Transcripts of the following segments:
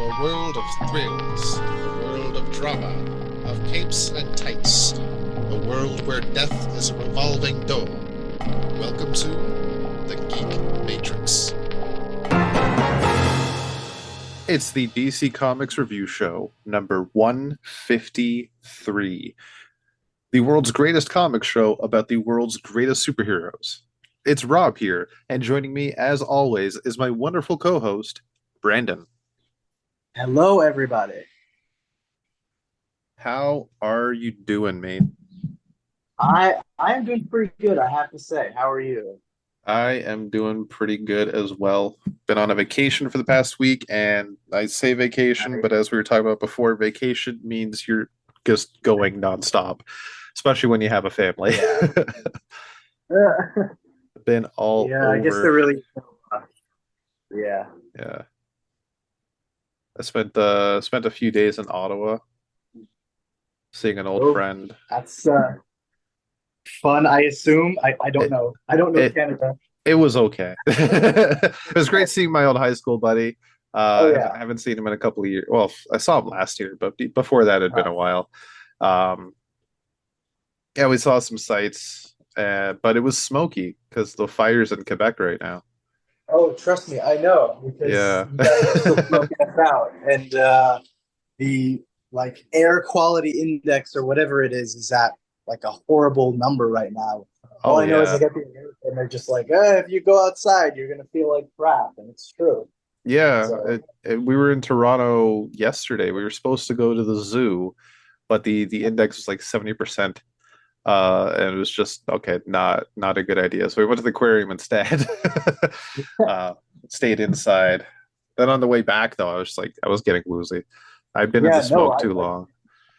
a world of thrills, a world of drama, of capes and tights, a world where death is a revolving door. Welcome to the Geek Matrix. It's the DC Comics Review Show, number 153. The world's greatest comic show about the world's greatest superheroes. It's Rob here, and joining me, as always, is my wonderful co-host, Brandon. Hello, everybody. How are you doing, mate? I am doing pretty good, I have to say. How are you? I am doing pretty good as well. Been on a vacation for the past week, and I say vacation, but as we were talking about before, vacation means you're just going nonstop, especially when you have a family. Been all Yeah, I guess over. they're really yeah. Yeah. I spent a few days in Ottawa seeing an old Oh, friend. that's fun, I assume. I don't It know. I don't know it Canada. it was okay. It was great seeing my old high school buddy. Oh I yeah. haven't seen him in a couple of years. Well, I saw him last year, but before that, it had been Uh, a while. Um, yeah, we saw some sights, but it was smoky because the fires in Quebec right now. oh, trust me, I know because Yeah. you guys are still smoking us out, and the like air quality index or whatever it is at like a horrible number right now. All Oh I know is I yeah. get the and they're just like, if you go outside, you're gonna feel like crap, and it's true. Yeah, So we were in Toronto yesterday. We were supposed to go to the zoo, but the index was like 70%. And it was just okay, not a good idea. So we went to the aquarium instead. uh, Stayed inside. Then on the way back, though, I was getting woozy. I've been in the yeah, no, smoke too I long.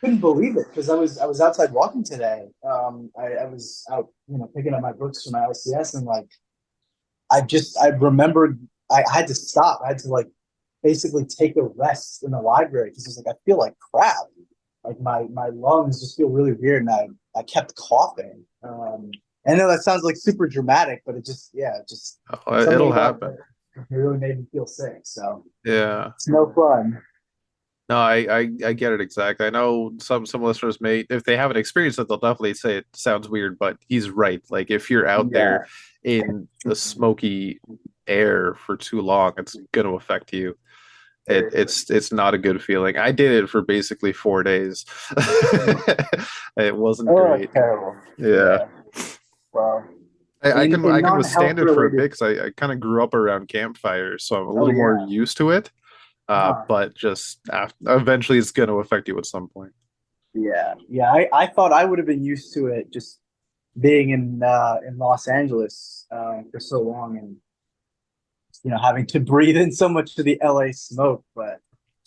couldn't believe it because I was outside walking today. I was out, picking up my books for my LCS, and like I remembered I had to stop. I had to like basically take a rest in the library because it's like I feel like crap. Like my lungs just feel really weird, and I kept coughing. I know that sounds like super dramatic, but it just yeah, it just Oh, something it'll about happen. it really made me feel sick. So Yeah. it's no fun. No, I get it exactly. I know some listeners may, if they haven't experienced it, they'll definitely say it sounds weird, but he's right. Like if you're out there Yeah. in the smoky air for too long, it's going to affect you. Seriously. It's not a good feeling. I did it for basically 4 days. It wasn't Oh, great. terrible. Yeah. Yeah. Well, I can in I can non-health withstand it for a bit related. because I kind of grew up around campfires, so I'm a Oh little more yeah. used to it. Uh-huh. But just eventually it's going to affect you at some point. Yeah. Yeah. I thought I would have been used to it just being in Los Angeles for so long, and having to breathe in so much of the LA smoke. But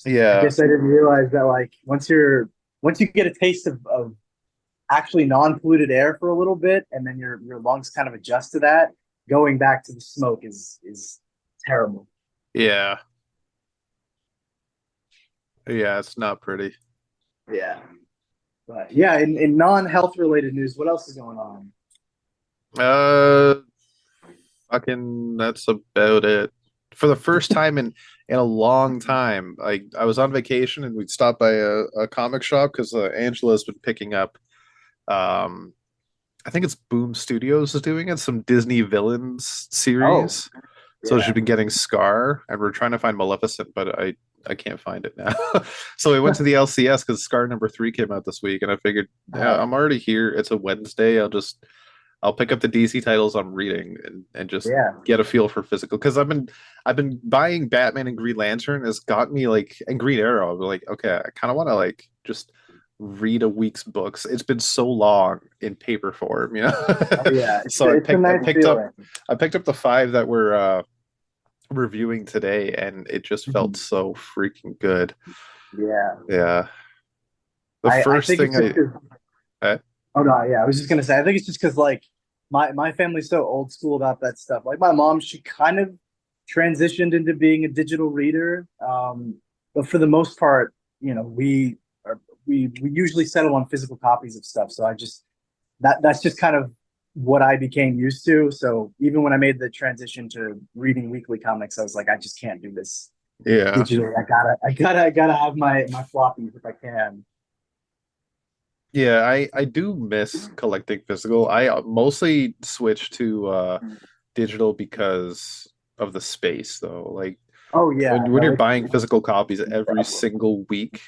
I Yeah. guess I didn't realize that like once you get a taste of actually non-polluted air for a little bit, and then your lungs kind of adjust to that, going back to the smoke is terrible. Yeah. Yeah, it's not pretty. Yeah. But yeah, in non-health related news, what else is going on? Uh, Fucking that's about it. For the first time in a long time, I was on vacation and we'd stop by a comic shop because Angela's been picking up um I think it's Boom Studios is doing it, some Disney villains Oh, series. So she's yeah. been getting Scar, and we're trying to find Maleficent, but I can't find it now. So we went to the LCS because Scar number 3 came out this week, and I figured, yeah, Uh, I'm already here. It's a Wednesday. I'll pick up the DC titles I'm reading and just yeah. get a feel for physical because I've been buying Batman and Green Lantern has got me like and Green Arrow. I'm like, okay, I kind of want to like just read a week's books. It's been so long in paper form, you know. Oh yeah. So It's a nice feeling. I picked up the 5 that were reviewing today, and it just felt Mhm. so freaking good. Yeah. Yeah. The I first think thing it's just 'cause eh? oh no, yeah, I was just gonna say, I think it's just because like my family's so old school about that stuff. Like my mom, she kind of transitioned into being a digital reader, but for the most part, are we usually settle on physical copies of stuff. So I just that's just kind of what I became used to. So even when I made the transition to reading weekly comics, I was like, I just can't do this Yeah. digitally. I gotta have my floppies if I can. Yeah, I do miss collecting physical. I mostly switched to digital because of the space though. Like Oh yeah, when no, you're it's buying physical copies every single week,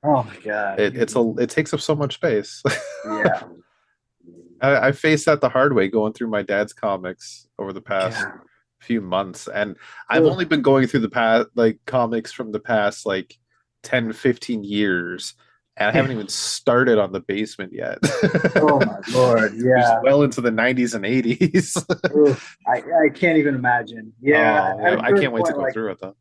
oh my god, it takes up so much space. yeah, I faced that the hard way going through my dad's comics over the past yeah. few months, and I've only Ugh. been going through the past like comics from the past like 10, 15 years, and I haven't even started on the basement yet. Oh my lord, Which is yeah. well into the 90s and 80s. Ugh. I can't even imagine. Yeah, Oh, at yeah, a I certain can't wait to point, go like, through it though.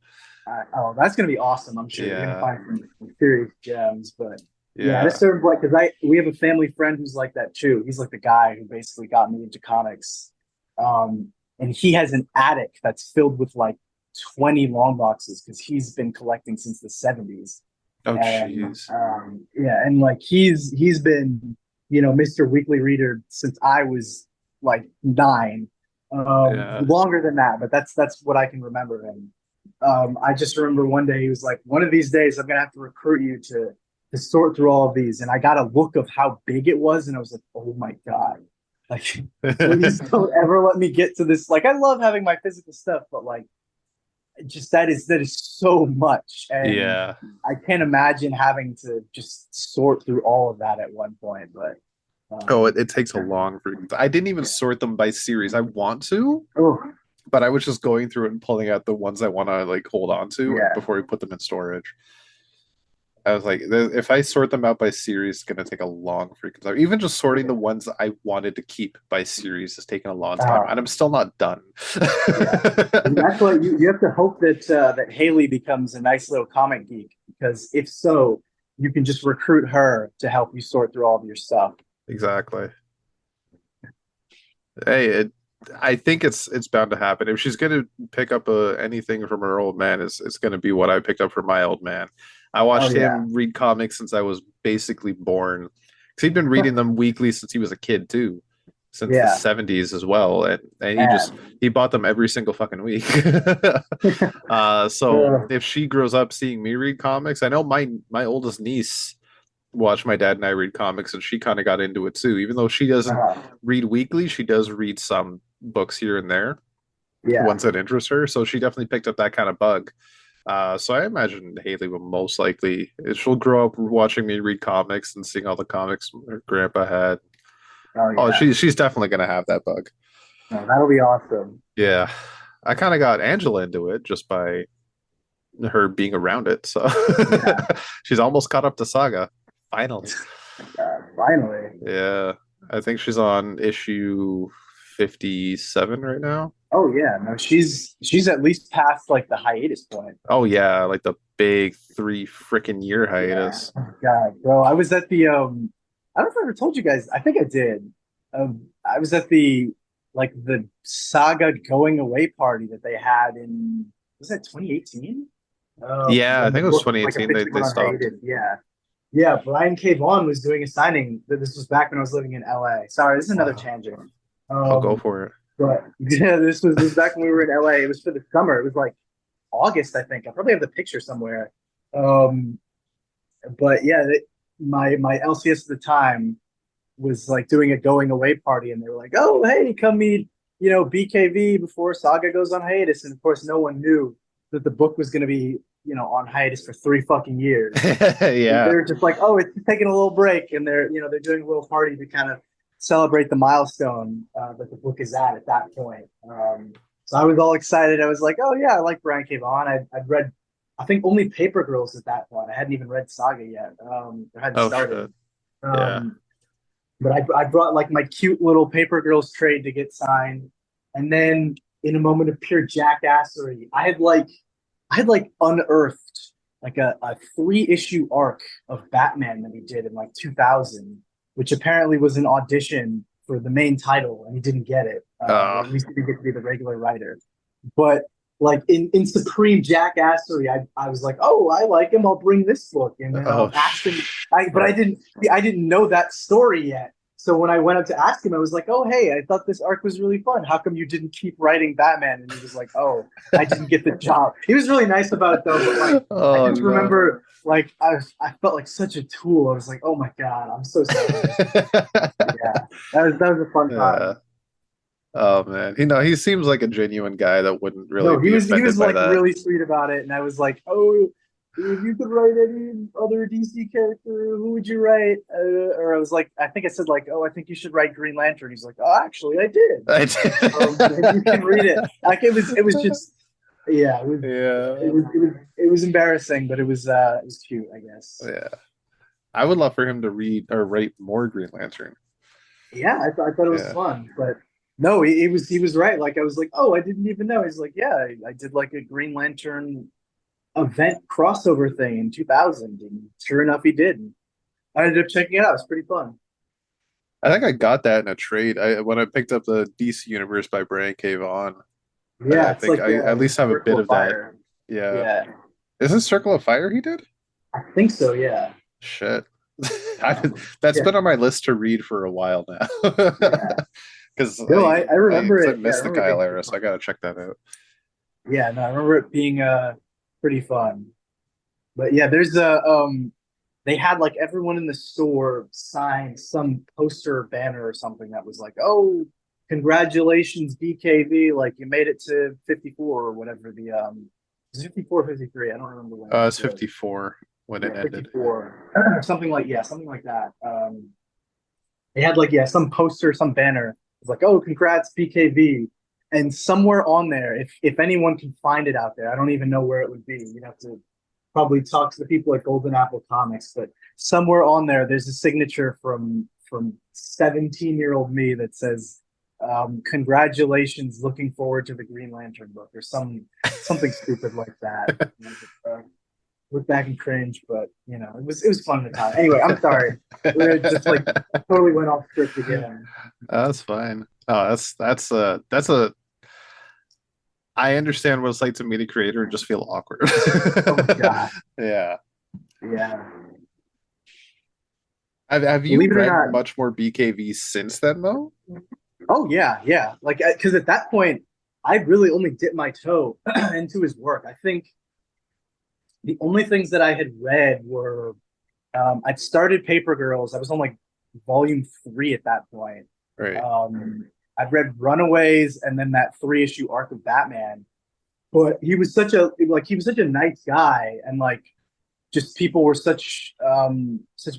oh, that's gonna be awesome. I'm sure you're gonna Yeah, find some serious gems, but yeah, at a yeah. certain point, because I we have a family friend who's like that too. He's like the guy who basically got me into comics, um, and he has an attic that's filled with like 20 long boxes because he's been collecting since the 70s. Oh, And jeez. yeah, and like he's been Mr. Weekly Reader since I was like 9, Yeah. longer than that, but that's what I can remember. And I just remember one day he was like, one of these days I'm gonna have to recruit you to sort through all of these. And I got a look of how big it was, and I was like, oh my god, like please don't ever let me get to this. Like I love having my physical stuff, but like just that is so much, and Yeah. I can't imagine having to just sort through all of that at one point. But Oh, um, it takes a long freaking time. I didn't even sort them by series. I want to, oh but I was just going through it and pulling out the ones I want to like hold on to yeah, before we put them in storage. I was like, if I sort them out by series, it's gonna take a long freaking time. Even just sorting the ones I wanted to keep by series has taken a long time, and uh, I'm still not done. yeah. And that's why you have to hope that Haley becomes a nice little comic geek, because if so, you can just recruit her to help you sort through all of your stuff. Exactly. Hey, I think it's bound to happen. If she's gonna pick up anything from her old man, it's gonna be what I picked up from my old man. I Oh watched yeah, him read comics since I was basically born. Because he'd been reading them weekly since he was a kid too, since the yeah, 70s as well, and and he bought them every single fucking week. So uh, if she grows up seeing me read comics, I know my oldest niece watch my dad and I read comics, and she kind of got into it too. Even though she doesn't uh, read weekly, she does read some books here and there, yeah. ones that interest her. So she definitely picked up that kind of bug. So I imagine Haley will most likely she'll grow up watching me read comics and seeing all the comics her grandpa had. Oh Oh, yeah. she's definitely gonna have that bug. No, that'll be awesome. Yeah, I kind of got Angela into it just by her being around it. So Yeah. she's almost caught up to Saga. Finally. Finally. Yeah, I think she's on issue 57 right now. Oh yeah, no, she's at least past like the hiatus point. Oh yeah, like the big 3 freaking year Yeah. hiatus. Oh, God, bro, I was at the I don't know if I ever told you guys. I think I did. I was at the Saga going away party that they had in, was that 2018? Yeah, I When the think it was book like 2018 officially they went on stopped. hiatus. Yeah. Yeah, Brian K. Vaughan was doing a signing. This was back when I was living in LA. Sorry, this is another Wow. tangent. I'll go Um, for it. but yeah, this was back when we were in LA. It was for the summer. It was like August, I think. I probably have the picture somewhere. Um, but yeah, my LCS at the time was like doing a going away party, and they were like, "Oh, hey, come meet BKV before Saga goes on hiatus." And of course, no one knew that the book was going to be on hiatus for 3 fucking years. Yeah. They're just like, "Oh, it's taking a little break," and they're doing a little party to kind of celebrate the milestone that the book is at that point. So I was all excited. I was like, "Oh yeah, I like Brian K. Vaughan." I'd read, I think, only Paper Girls at that point. I hadn't even read Saga yet. I hadn't Oh started. shit. Yeah. Um, but I brought like my cute little Paper Girls trade to get signed, and then in a moment of pure jackassery, I had like unearthed like a 3 issue arc of Batman that he did in like 2000, which apparently was an audition for the main title, and he didn't get it, or Uh at least he didn't get to be the regular writer. But like in supreme jackassery, I was like, oh, I like him. I'll bring this book, and then oh asked him. But I shit. didn't know that story yet. so when I went up to ask him, I was like, "Oh, hey, I thought this arc was really fun. How come you didn't keep writing Batman?" And he was like, "Oh, I didn't get the job." He was really nice about it though, but like I Oh just no. remember like I felt like such a tool. I was like, "Oh my God, I'm so sorry." Yeah, that was a fun Yeah. time. Oh man. He seems like a genuine guy that wouldn't really No, he be was he offended was by like that. really sweet about it, and I was like, "Oh, if you could write any other DC character, who would you write?" Or I was like, I think I said like, "Oh, I think you should write Green Lantern." He's like, "Oh, actually, I did." I Maybe you can read it. Like it was just yeah, Yeah. it was embarrassing, but it was cute, I guess. Yeah. I would love for him to read or write more Green Lantern. Yeah, I thought it was Yeah. fun, but no, he was right. Like I was like, oh, I didn't even know. He's like, yeah, I did like a Green Lantern event crossover thing in 2000, and sure enough, he did. And I ended up checking it out. It's pretty fun. I think I got that in a trade. When I picked up the DC Universe by Brian K. Vaughan. I Yeah, it's think like I at least have a Circle bit of of that. Fire. Yeah. Yeah, Is this Circle of Fire he did? I think so. Yeah, Shit. That's yeah, been on my list to read for a while now. yeah. Because No, I remember I it. Yeah, I missed the remember it being Kyle pretty era, so fun. I gotta check that out. Yeah, no, I remember it being pretty fun. But yeah, there's a they had like everyone in the store sign some poster or banner or something that was like, "Oh, congratulations, BKV! Like you made it to 54 or whatever the is it 54 or 53? I don't remember when it It's was. 54 when it Yeah, ended. 54, something like yeah, something like that. They had like yeah, some poster, some banner. It's like, "Oh, congrats, BKV!" And somewhere on there, if anyone can find it out there, I don't even know where it would be. You'd have to probably talk to the people at Golden Apple Comics, but somewhere on there, there's a signature from 17-year-old me that says, "Congratulations, looking forward to the Green Lantern book," or something stupid like that. Look back and cringe, but it was fun at the time. Anyway, I'm sorry. We're just like totally went off script again. That's fine. Oh, that's a I understand what it's like to meet a creator and just feel awkward. Oh my god. Yeah. Yeah. Have you Believe it or read not. much more BKV since then, though? Oh yeah, yeah. Like because at that point, I really only dipped my toe into his work. I think the only things that I had read were I'd started Paper Girls. I was on like volume 3 at that point. Right. I'd read Runaways and then that 3-issue arc of Batman. But he was such a nice guy, and like just people were such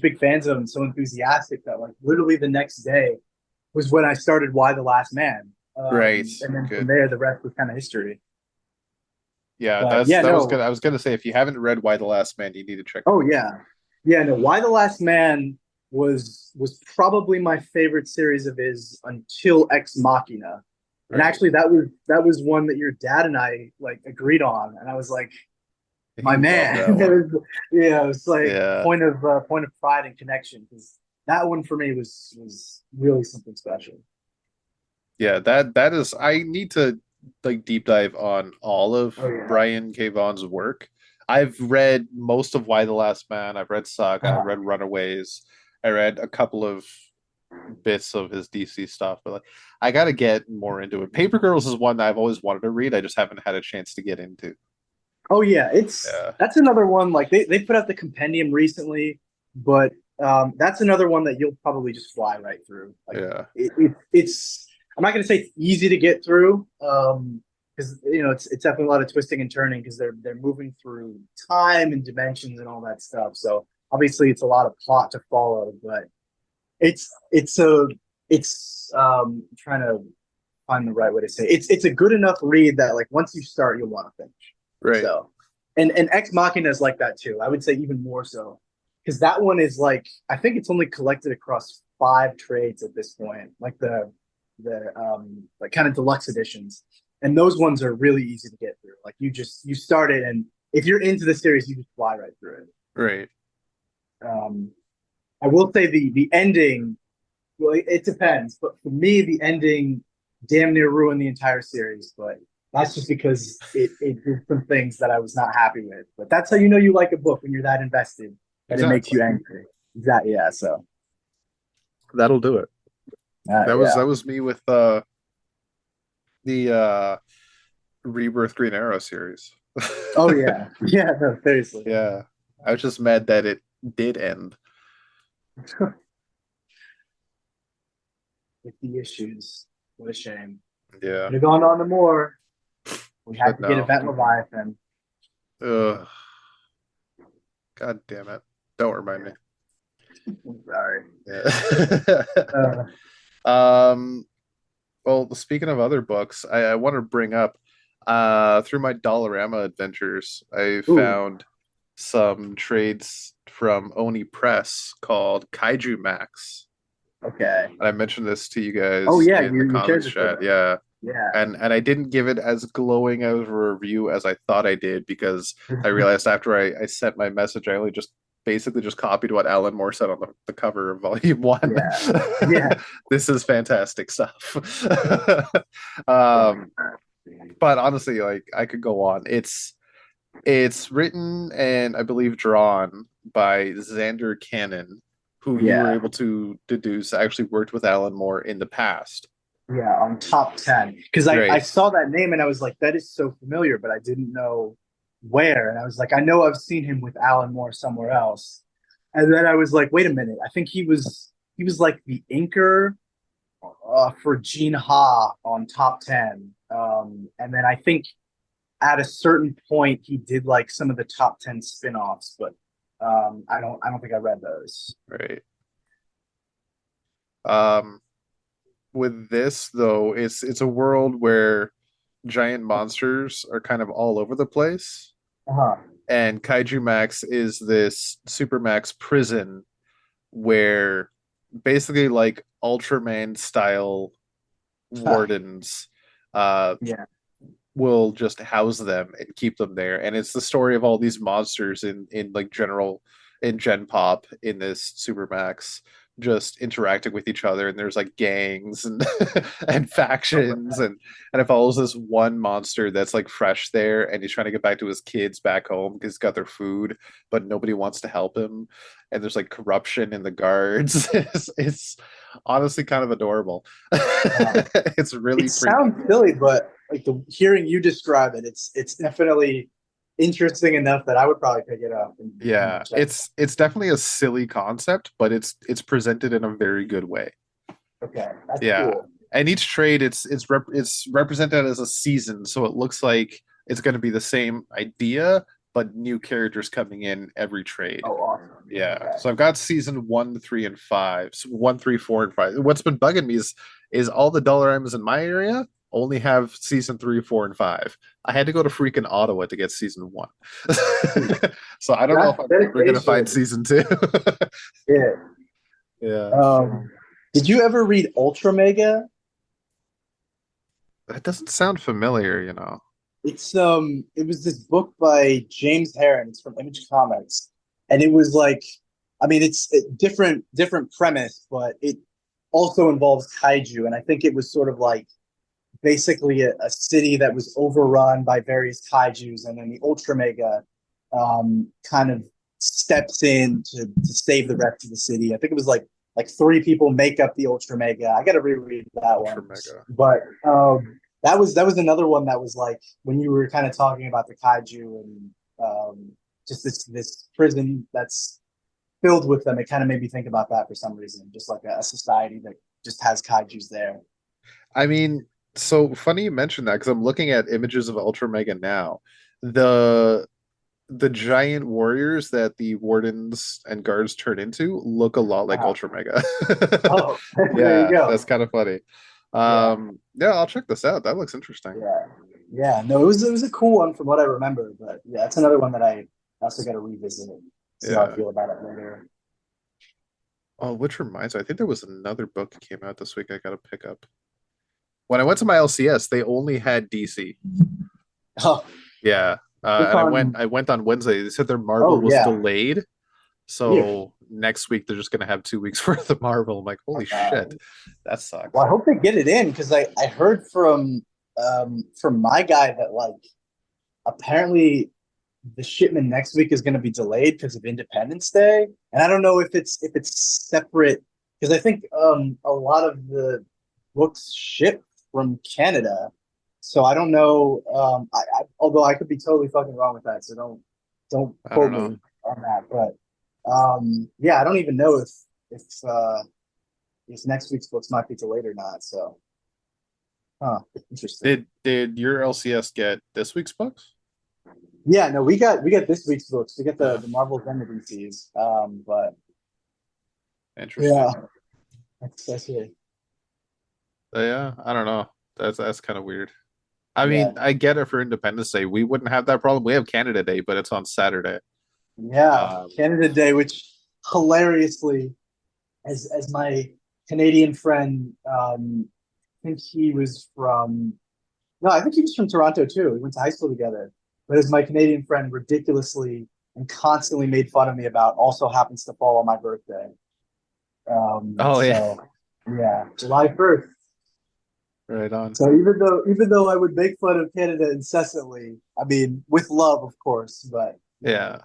big fans of him, so enthusiastic that like literally the next day was when I started Why the Last Man. Right. And then from Good. there the rest was kind of history. Yeah, But that's yeah, that was no. good. I was gonna say if you haven't read Why the Last Man, you need to check it Oh out. yeah. Yeah, no, Why the Last Man was probably my favorite series of his until Ex Machina. And Right. actually that was one that your dad and I like agreed on. And I was like, He my loved man. that one. Yeah, it was like Yeah. point of pride and connection because that one for me was really something special. Yeah, that is I need to like deep dive on all of Oh yeah. Brian K. Vaughan's work. I've read most of Why the Last Man. I've read Saga. I've read Runaways. I read a couple of bits of his DC stuff, but like I gotta get more into it. Paper Girls is one that I've always wanted to read. I just haven't had a chance to get into. Oh yeah, it's Yeah. that's another one. Like they put out the compendium recently, but that's another one that you'll probably just fly right through. Like Yeah. it's I'm not gonna say it's easy to get through, because it's definitely a lot of twisting and turning because they're moving through time and dimensions and all that stuff. So obviously it's a lot of plot to follow, but it's trying to find the right way to say it. It's a good enough read that like once you start you'll want to finish. Right. So and Ex Machina is like that too. I would say even more so because that one is like I think it's only collected across 5 trades at this point, like the like kind of deluxe editions, and those ones are really easy to get through. Like you start it, and if you're into the series, you just fly right through it. Right. Um, I will say the ending. Well, it depends, but for me, the ending damn near ruined the entire series. But that's just because it did some things that I was not happy with. But that's how you know you like a book when you're that invested that it makes Exactly. you angry. Exactly. Yeah. So That'll do it. Yeah. That was me with the Rebirth Green Arrow series. Oh yeah. Yeah. No, seriously. Yeah. I was just mad that it did end. 50 issues. What a shame. Yeah. Could have gone on to more. We had But to get no. Event Leviathan. Ugh. God damn it. Don't remind me. I'm sorry. Yeah. Uh, um well, speaking of other books, I want to bring up through my Dollarama adventures, I ooh. found some trades from Oni Press called Kaiju Max. Okay. And I mentioned this to you Oh guys yeah, in the you shared comics this with chat. us. Yeah. Yeah. And I didn't give it as glowing of a review as I thought I did because I realized after I sent my message, I only just basically just copied what Alan Moore said on the cover of Volume One. Yeah. Yeah. This is fantastic stuff. um, but honestly, like I could go on. It's written and I believe drawn by Xander Cannon, who you were Yeah. able to deduce actually worked with Alan Moore in the past. Yeah. On top 10. Because I Right. saw that name and I was like, that is so familiar, but I didn't know where. And I was like, I know I've seen him with Alan Moore somewhere else. And then I was like, wait a minute. I think he was like the inker for Gene Ha on top 10. And then I think at a certain point he did like some of the top 10 spin-offs, but I don't think I read those. Right. Um, with this though, it's a world where giant monsters are kind of all over the place, Uh-huh. and Kaiju Max is this Supermax prison where basically like Ultraman style wardens uh Yeah. will just house them and keep them there. And it's the story of all these monsters in like general in Gen Pop in this Supermax just interacting with each other, and there's like gangs and and factions, and it follows this one monster that's like fresh there, and he's trying to get back to his kids back home because he's got their food, but nobody wants to help him, and there's like corruption in the guards. It's honestly kind of adorable. Uh, It's it really freaking sounds silly, but like the hearing you describe it, it's definitely interesting enough that I would probably pick it up and yeah, check. it's definitely a silly concept, but it's presented in a very good way. Okay, that's Yeah. cool. And each trade it's represented as a season, so it looks like it's going to be the same idea, but new characters coming in every trade. Oh, awesome. Yeah. Okay. So I've got season one, three, and five. So one, three, four, and five. What's been bugging me is all the Dollariums in my area only have season three, four, and five. I had to go to freaking Ottawa to get season one. So I don't know if That's I'm ever gonna find dedication. season two. Yeah. Yeah. Did you ever read Ultra Mega? That doesn't sound familiar, you know. It was this book by James Herron. It's from Image Comics, and it was like, I mean, it's a different premise, but it also involves kaiju, and I think it was sort of like basically a city that was overrun by various kaijus, and then the Ultra Mega kind of steps in to save the rest of the city. I think it was like three people make up the Ultra Mega. I got to reread that Ultra one, Mega. but that was another one that was like when you were kind of talking about the kaiju and just this prison that's filled with them. It kind of made me think about that for some reason, just like a society that just has kaiju's there. I mean, so funny you mentioned that because I'm looking at images of Ultra Mega now. The the giant warriors that the wardens and guards turn into look a lot like Uh, Ultra Mega. oh, there you Yeah, go. that's kind of funny. Yeah, Yeah, I'll check this out. That looks interesting. yeah, yeah. No, it was a cool one from what I remember, but yeah, it's another one that I also got to revisit and see how I Yeah. feel about it later. Oh, which reminds me, I think there was another book that came out this week I gotta pick up. When I went to my LCS, they only had DC. Oh, Yeah. it's And on. I went on Wednesday. They said their Marvel Oh was yeah. delayed. Yeah. So next week they're just gonna have 2 weeks worth of Marvel. I'm like, holy shit, that Well, sucks. I hope they get it in because I heard from my guy that like apparently the shipment next week is going to be delayed because of Independence Day, and I don't know if it's separate. because I think a lot of the books ship from Canada. So I don't know. Although I could be totally fucking wrong with that, so don't I don't quote know. me on that. But yeah, I don't even know if next week's books might be delayed or not. So, huh, interesting. Did your LCS get this week's books? Yeah, no, we got this week's books. We get Uh, the Marvel Demogorgons. But Interesting. yeah, that's it. Yeah, I don't know. That's kind of weird. I Yeah, mean, I get it for Independence Day. We wouldn't have that problem. We have Canada Day, but it's on Saturday. yeah, Um, Canada Day, which hilariously, as my Canadian friend, I think he was from no, I think he was from Toronto too. We went to high school together. But as my Canadian friend ridiculously and constantly made fun of me about also happens to fall on my birthday. oh yeah, So yeah, July 1st. right on. So even though I would make fun of Canada incessantly, I mean with love, of course, but Yeah.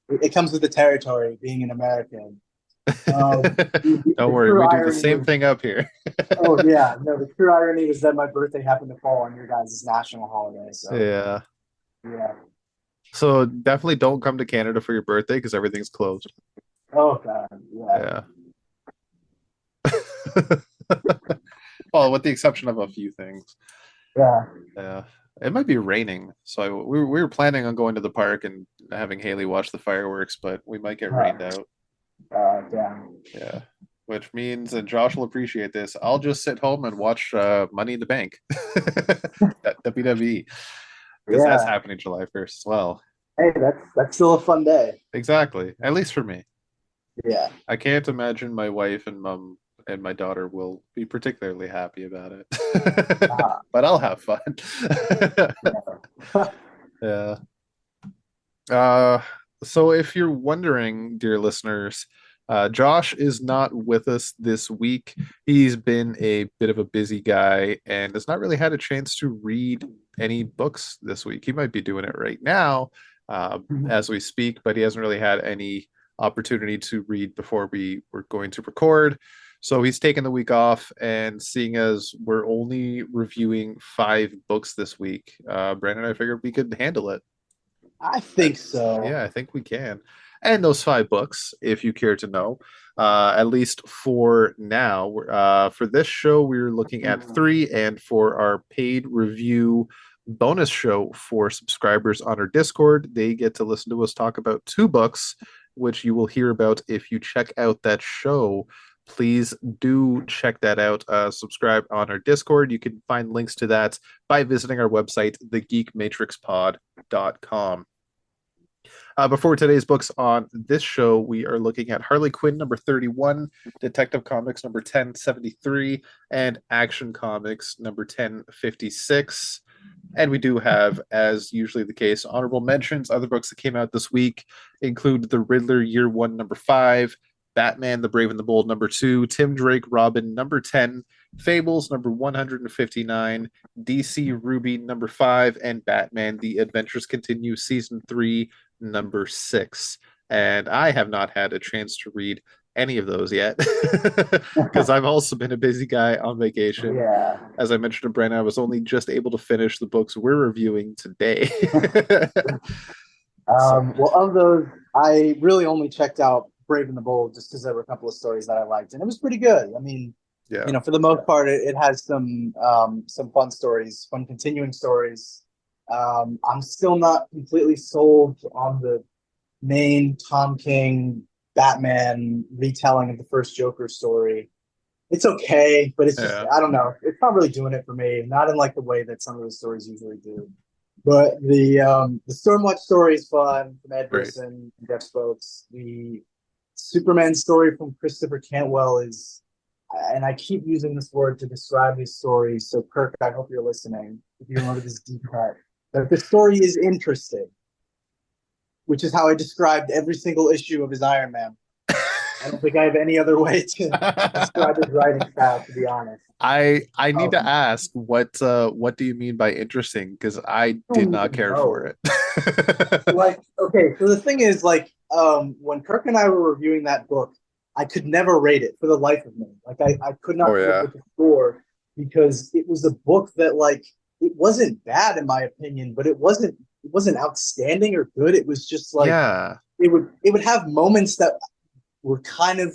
it comes with the territory being an American. Don't The worry, true we do the irony same was, thing up here. oh yeah, no, the true irony was that my birthday happened to fall on your guys' national holiday. So Yeah. yeah. So definitely don't come to Canada for your birthday because everything's closed. Oh god, yeah, Yeah. Well, with the exception of a few things. yeah. Yeah. It might be raining. So we were planning on going to the park and having Haley watch the fireworks, but we might get rained Uh, out. Damn. Yeah. Which means, and Josh will appreciate this, I'll just sit home and watch Money in the Bank. WWE. Because that's Yeah. happening July 1st as well. Hey, that's still a fun day. Exactly. At least for me. Yeah. I can't imagine my wife and mom and my daughter will be particularly happy about it. Uh, But I'll have fun. yeah. Yeah. Uh, so if you're wondering, dear listeners, Josh is not with us this week. He's been a bit of a busy guy and has not really had a chance to read any books this week. He might be doing it right now, as we speak, but he hasn't really had any opportunity to read before we were going to record. So he's taken the week off, and seeing as we're only reviewing 5 books this week, Brandon and I figured we could handle it. I Uh, think so. yeah, I think we can. And those 5 books, if you care to know, at least for now, for this show, we're looking at 3. And for our paid review bonus show for subscribers on our Discord, they get to listen to us talk about 2 books, which you will hear about if you check out that show. Please do check that out. Subscribe on our Discord. You can find links to that by visiting our website, thegeekmatrixpod.com. Before today's books on this show, we are looking at Harley Quinn number 31, Detective Comics number 1073, and Action Comics number 1056. And we do have, as usually the case, honorable mentions. Other books that came out this week include The Riddler Year One number 5, Batman the Brave and the Bold number 2, Tim Drake Robin number 10, Fables number 159, DC Ruby number 5, and Batman The Adventures Continue Season 3 number 6. And I have not had a chance to read any of those yet because I've also been a busy guy on vacation. Yeah. As I mentioned to Brandon, I was only just able to finish the books we're reviewing today. So, Well, of those, I really only checked out Brave and the Bold just because there were a couple of stories that I liked, and it was pretty good. I mean, yeah, for the most part, it has some fun stories, fun continuing stories. I'm still not completely sold on the main Tom King Batman retelling of the first Joker story. It's okay, but it's just yeah, I don't know. It's not really doing it for me. Not in like the way that some of the stories usually do. But the Stormwatch story is fun from Ed great. Brisson and Jeff Spokes. The Superman story from Christopher Cantwell is, and I keep using this word to describe his story. So Kirk, I hope you're listening. If you remember this deep cut, but the story is interesting, which is how I described every single issue of his Iron Man. I don't think I have any other way to describe his writing style, to be honest. I need to Um, ask what do you mean by interesting? Because I I did don't not even care for know. it. Like, okay, so the thing is, like, when Kirk and I were reviewing that book, I could never rate it for the life of me. Like I could Oh not give yeah. it a score because it was a book that like it wasn't bad in my opinion, but it wasn't outstanding or good. It was just like Yeah. it would have moments that were kind of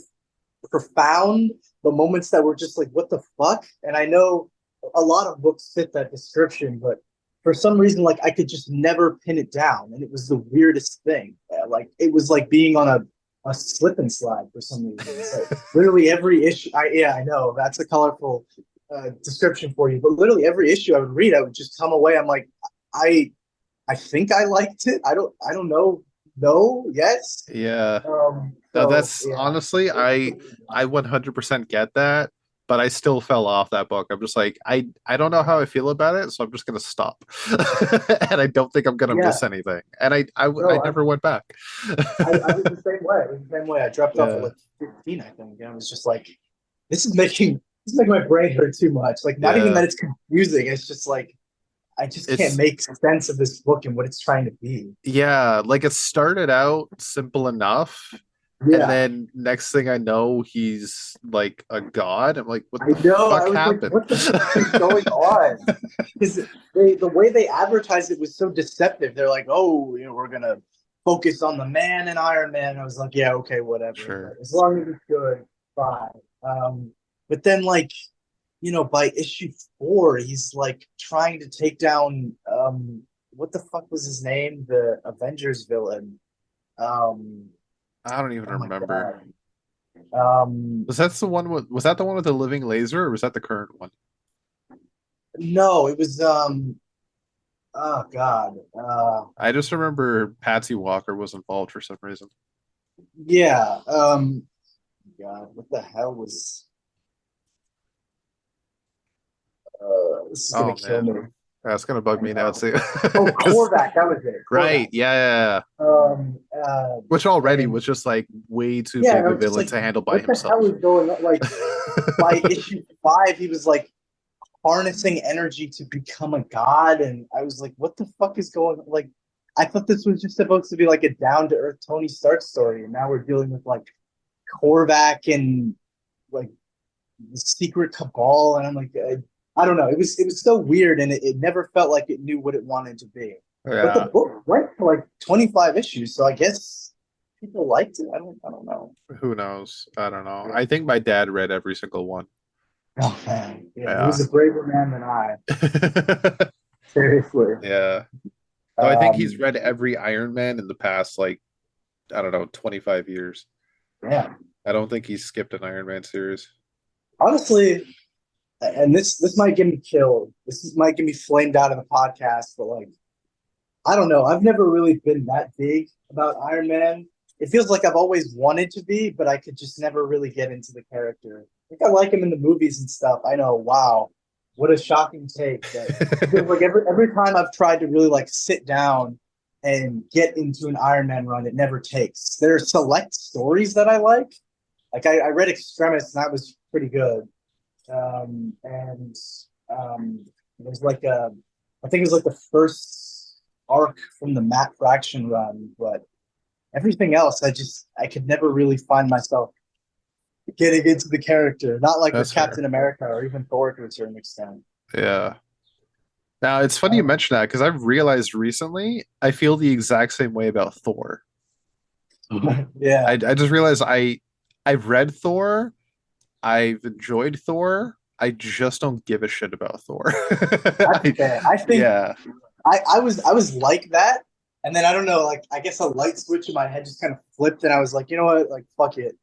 profound, but moments that were just like, what the fuck? And I know a lot of books fit that description, but for some reason, like I could just never pin it down. And it was the weirdest thing. Like it was like being on a slip and slide for some reason. So literally every issue, yeah, I know that's a colorful description for you, but literally every issue I would read, I would just come away. I'm like, I I think I liked it. I don't know. No, yes. Yeah. Now So that's yeah, honestly, I 100% get that, but I still fell off that book. I'm just like, I don't know how I feel about it, so I'm just gonna stop. And I don't think I'm gonna yeah. miss anything. And I No, never went back. I was the same way. I was the same way. I dropped off at Yeah. like 15, I think, and I was just like, this is making my brain hurt too much. Like, not even Yeah. that it's confusing. It's just like I just can't It's make sense of this book and what it's trying to be. yeah, like it started out simple enough, and Yeah, then next thing I know, he's like a god. I'm like, what I the know. I fuck was like, happened? what the fuck is going on? Because the way they advertised it was so deceptive. They're like, oh, we're gonna focus on the man and Iron Man. I was like, yeah, okay, whatever. But Sure. as long as it's good, fine. But then like, by issue 4, he's like trying to take down what the fuck was his name? The Avengers villain. Um, I don't even oh my remember. god. Um, Was that the one with the living laser, or was that the current one? no, it was oh god. I just remember Patsy Walker was involved for some reason. Yeah. God, what the hell was this is gonna Oh kill man, me. that's gonna bug I me now know. too. Oh, 'Cause- Korvac, that was it. right, Korvac. yeah, yeah, yeah. Um, uh, Which already and was just like way too yeah, and big I a was just villain like, to handle by what the hell himself. is going on? Like by issue 5, he was like harnessing energy to become a god, and I was like, what the fuck is going on? Like, I thought this was just supposed to be like a down to earth Tony Stark story, and now we're dealing with like Korvac and like the secret cabal, and I'm like, I don't know. It was so weird, and it never felt like it knew what it wanted to be. But the Yeah, book went for like 25 issues, so I guess people liked it. I don't know. who knows? I don't know. I think my dad read every single one. Oh man, yeah, he was Yeah. a braver man than I. Seriously. Yeah. No, I think he's Um, read every Iron Man in the past, like, I don't know, 25 years. yeah. I don't think he's skipped an Iron Man series. Honestly, and this might get me killed. Might get me flamed out of the podcast, but like I don't know. I've never really been that big about Iron Man. It feels like I've always wanted to be, but I could just never really get into the character. I think I like him in the movies and stuff. I know, wow, what a shocking take. But it feels like every time I've tried to really like sit down and get into an Iron Man run, it never takes. There are select stories that I like. Like I read Extremis and that was pretty good. And there's like I think it was like the first arc from the Matt Fraction run, but everything else, I could never really find myself getting into the character. Not like with That's fair. Captain America or even Thor to a certain extent. Yeah. Now, it's funny you Um, mention that because I've realized recently I feel the exact same way about Thor. yeah, I just realized I've read Thor, I've enjoyed Thor, I just don't give a shit about Thor. that's fair. I think Yeah, I was like that, and then I don't know, like I guess a light switch in my head just kind of flipped, and I was like, you know what, like fuck it.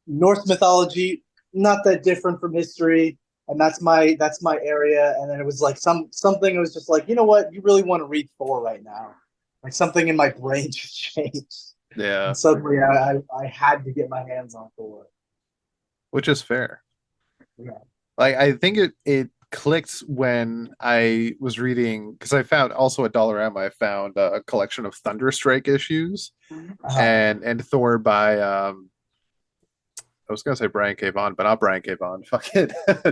Norse mythology, not that different from history, and that's my area. And then it was like something. It was just like, you know what, you really want to read Thor right now? Like something in my brain just changed, and yeah, suddenly I had to get my hands on Thor. which is fair. Yeah. Like I think it clicked when I was reading because I found also at Dollarama I found a collection of Thunderstrike issues Uh-huh. and Thor by I was gonna say Brian K. Vaughan, but not Brian K. Vaughan. Fucking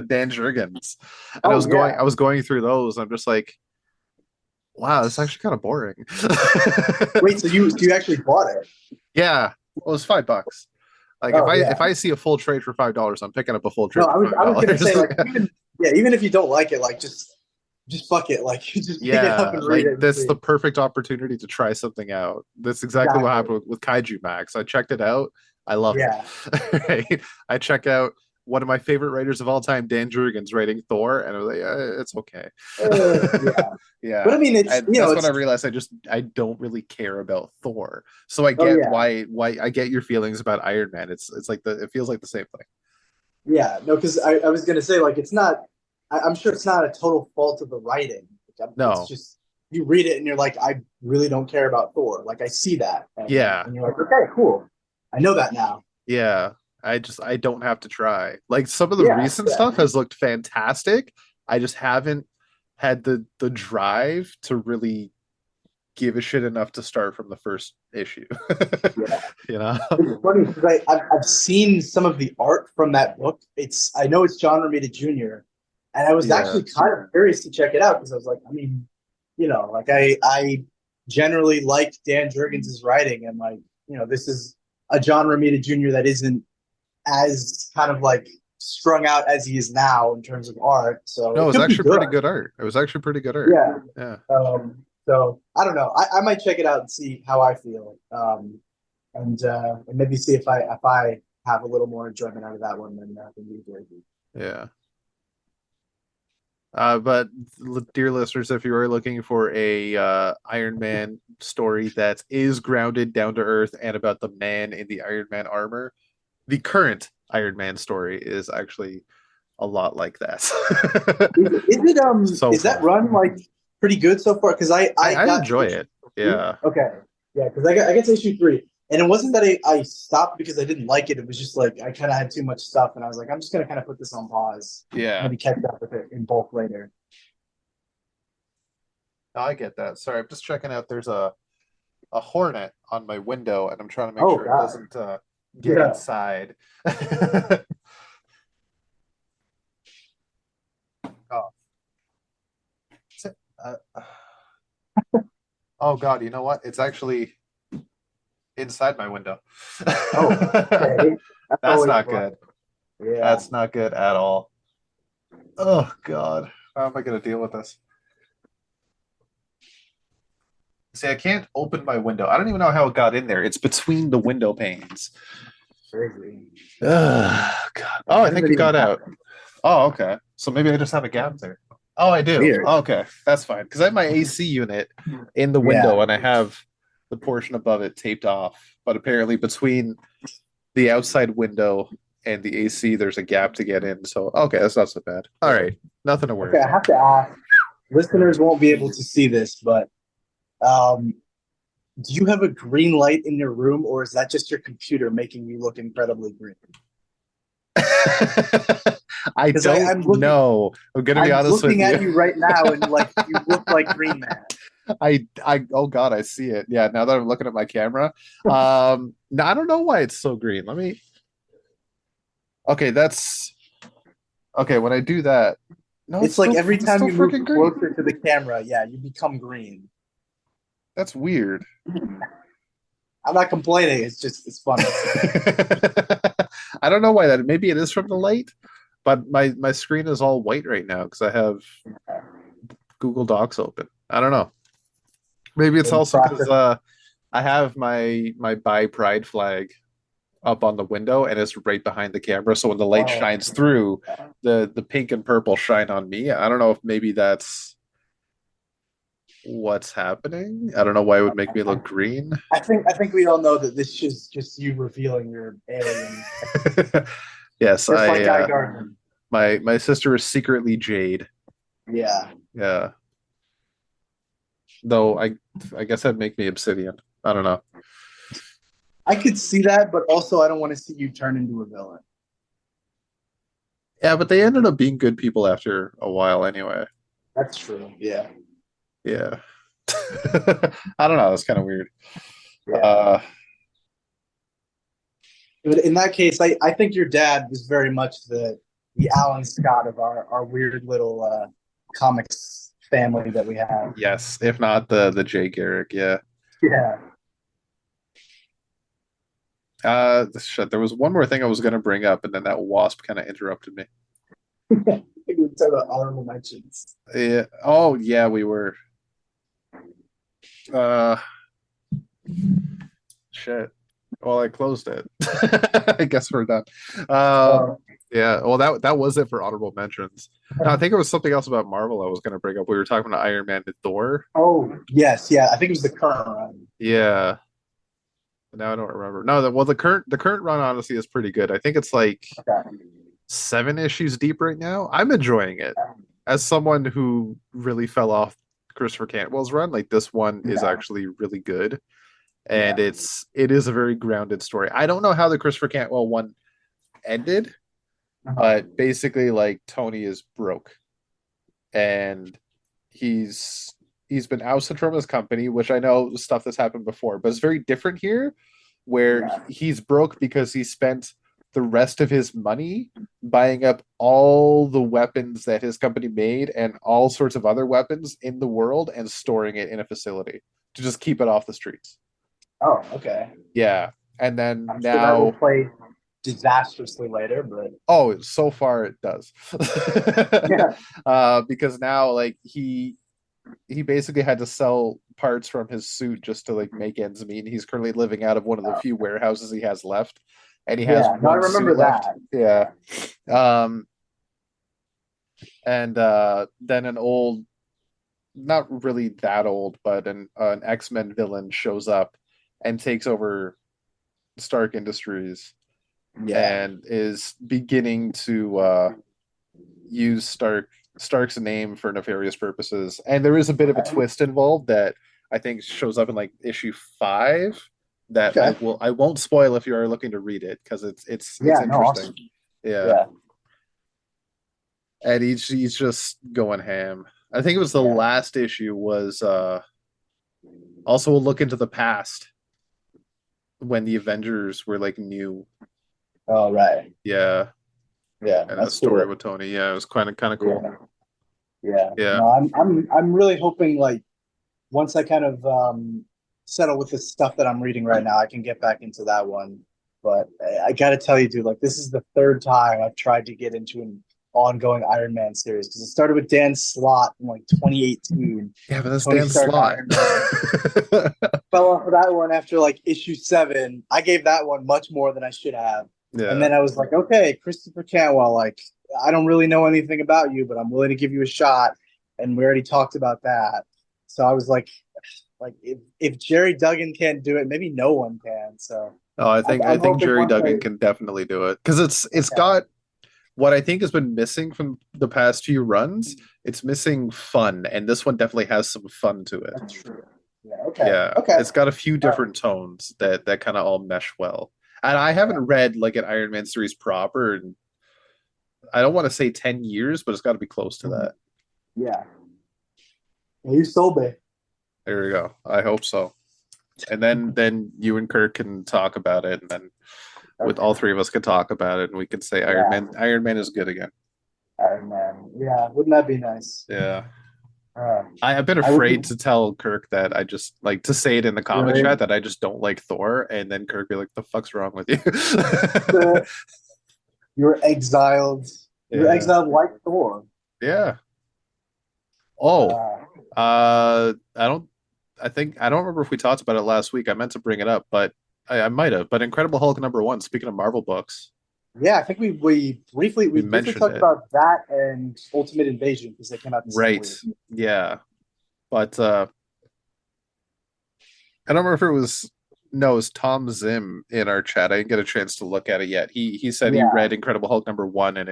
Dan Jurgens. And Oh I yeah. was going through those. I'm just like, wow, it's actually kind of boring. Wait, so you actually bought it? Yeah, well, it was $5. Like Oh if yeah. I see a full trade for $5, I'm picking up a full No, trade for five I was gonna dollars. say like even yeah, even if you don't like it, like just fuck it, like just pick it up Yeah, and read like it and that's see. the perfect opportunity to try something out. That's exactly what Exactly. happened with Kaiju Max. I checked it out. I love it. Yeah. Right? I check out one of my favorite writers of all time, Dan Jurgens, writing Thor, and I was like, it's okay. Yeah. But I Yeah, mean, it's and you know, that's when I it's realized I don't really care about Thor. So I oh get yeah, why I get your feelings about Iron Man. It's like it feels like the same thing. yeah. No, because I was gonna say like it's not. I'm sure it's not a total fault of the writing. It's No, just you read it and you're like, I really don't care about Thor. Like I see that, yeah, and you're like, okay, cool. I know that now. yeah. I don't have to try. Like some of the Yeah, recent yeah, stuff has looked fantastic. I just haven't had the drive to really give a shit enough to start from the first issue. yeah. You know? It's funny because I've seen some of the art from that book. It's I know it's John Romita Jr. and I was Yeah. actually kind of curious to check it out because I was like, I mean, like I generally like Dan Jurgens' writing and like this is a John Romita Jr. that isn't as kind of like strung out as he is now in terms of art. So No, it it was could be actually good. pretty good art. It was actually pretty good art. Yeah. Yeah. So I don't know. I might check it out and see how I feel. And maybe see if I have a little more enjoyment out of that one than you did. Yeah. But dear listeners, if you are looking for a Iron Man story that is grounded down to earth and about the man in the Iron Man armor, the current Iron Man story is actually a lot like that. So Is that fun. run like pretty good so far? Because I I got to enjoy issue it. three. Yeah. Okay, yeah, because I got to issue three, and it wasn't that I stopped because I didn't like it. It was just like I kind of had too much stuff, and I was like, I'm just gonna kind of put this on pause, Yeah. maybe catch up with it in bulk later. No, I get that. Sorry, I'm just checking out. There's a hornet on my window, and I'm trying to make Oh sure it God, doesn't get yeah. inside. Oh, is it? Oh God, you know what? It's actually inside my window. Oh, okay. That's That's always not fun. good. Yeah. That's not good at all. Oh God, how am I going to deal with this? See, I can't open my window. I don't even know how it got in there. It's between the window panes. Crazy. Ugh, God. Like, Oh, I how does think that it even got out. happen? Oh, okay. So maybe I just have a gap there. Oh, I do. Weird. Okay, that's fine. Because I have my AC unit in the window Yeah. and I have the portion above it taped off. But apparently, between the outside window and the AC, there's a gap to get in. So, okay, that's not so bad. All right, nothing to worry Okay, I about. have to ask. Listeners won't be able to see this, but um, do you have a green light in your room, or is that just your computer making you look incredibly green? I Because don't I'm looking, know. I'm gonna be I'm honest with looking you. at you right now, and like you look like Green Man. Oh God, I see it. Yeah, now that I'm looking at my camera. No, I don't know why it's so green. Let me. Okay, that's okay. When I do that, no, It's like every it's time still you move freaking green. closer to the camera, yeah, you become green. That's weird. I'm not complaining. It's funny. I don't know why that. Maybe it is from the light, but my screen is all white right now because I have Google Docs open. I don't know. Maybe it's In the also because process. I have my Buy Pride flag up on the window and it's right behind the camera. So when the light Oh, shines through, the pink and purple shine on me. I don't know if maybe that's what's happening. I don't know why it would make me look green. I think we all know that this is just you revealing your alien, Yes, just I like Guy Gardner. my sister is secretly Jade. Yeah, Yeah. Though I guess that'd make me Obsidian. I don't know. I could see that, but also I don't want to see you turn into a villain. Yeah, but they ended up being good people after a while anyway. That's true. Yeah, Yeah. I don't know. That's kind of weird. yeah. Uh, But in that case, I think your dad was very much the Alan Scott of our weird little comics family that we have. yes, if not the Jay Garrick, yeah. Yeah. Shit, there was one more thing I was gonna bring up, and then that wasp kind of interrupted me. I think we talked about honorable mentions. Yeah. Oh, yeah, we were. Uh, shit. Well, I closed it. I guess we're done. Uh, Yeah. Well, that was it for honorable mentions. No, I think it was something else about Marvel I was gonna bring up. We were talking about Iron Man and Thor. oh yes, yeah. I think it was the current run. Yeah. Now I don't remember. No, the current run honestly is pretty good. I think it's like Okay. 7 issues deep right now. I'm enjoying it. As someone who really fell off Christopher Cantwell's run, like this one is Yeah, actually really good, and yeah. it is a very grounded story. I don't know how the Christopher Cantwell one ended, Uh-huh. but basically, like Tony is broke, and he's he's been ousted from his company, which I know stuff that's happened before, but it's very different here, where Yeah. he's broke because he spent the rest of his money buying up all the weapons that his company made and all sorts of other weapons in the world and storing it in a facility to just keep it off the streets. Oh, okay. Yeah. And then I'm sure that will now, play disastrously later, but oh, so far it does. yeah. Because now, like, he basically had to sell parts from his suit just to like make ends meet. And he's currently living out of one of the few warehouses he has left, and he has Yeah. No, I one suit remember left. that. Yeah. Um, and then an old, not really that old, but an X-Men villain shows up and takes over Stark Industries Yeah. and is beginning to use Stark's name for nefarious purposes. And there is a bit of a Okay. twist involved that I think shows up in like issue 5 that I Okay. will I won't spoil if you are looking to read it because it's Yeah. No, interesting. awesome. Yeah. Yeah. And he's just going ham. I think it was the Yeah. last issue was also a look into the past when the Avengers were like new. All right. Yeah. Yeah. And a That's story cool. with Tony. Yeah, it was kind of cool. Yeah. Yeah. Yeah. No, I'm really hoping like once I kind of settle with the stuff that I'm reading right now, I can get back into that one. But I gotta tell you, dude, like this is the third time I've tried to get into an ongoing Iron Man series because it started with Dan Slott in like 2018. Yeah, but that's Tony Dan Stark Slott. Iron Man. Fell off of that one after like issue 7. I gave that one much more than I should have. And Yeah. then I was like, okay, Christopher Cantwell, like I don't really know anything about you, but I'm willing to give you a shot. And we already talked about that. So I was like if Jerry Duggan can't do it, maybe no one can. So Oh, I think I I'm think hoping Jerry once Duggan I can definitely do it because it's okay, got what I think has been missing from the past few runs. It's missing fun, and this one definitely has some fun to it. that's true. Yeah, okay, Yeah, okay. it's got a few All right. different tones that kind of all mesh well. And I haven't read like an Iron Man series proper, and I don't want to say 10 years, but it's got to be close to Mhm. that. Yeah. You sold me. There we go. I hope so. And then you and Kirk can talk about it, and then with all Okay. three of us could talk about it, and we could say Yeah. Iron Man is good again. Iron Man. Yeah. Wouldn't that be nice? Yeah. Uh, I've been I would afraid to tell Kirk that I just like to say it in the comic really chat that I just don't like Thor, and then Kirk be like, "The fuck's wrong with you?" the you're exiled. You're Yeah, exiled like Thor. yeah. Oh, Uh, I don't. I don't remember if we talked about it last week. I meant to bring it up, but I might have. But Incredible Hulk #1. Speaking of Marvel books, yeah, I think we we briefly mentioned talked it, about that and Ultimate Invasion because they came out the same right? week. Yeah, but I don't remember if it was no, it was Tom Zim in our chat. I didn't get a chance to look at it yet. He said he Yeah, read Incredible Hulk #1 and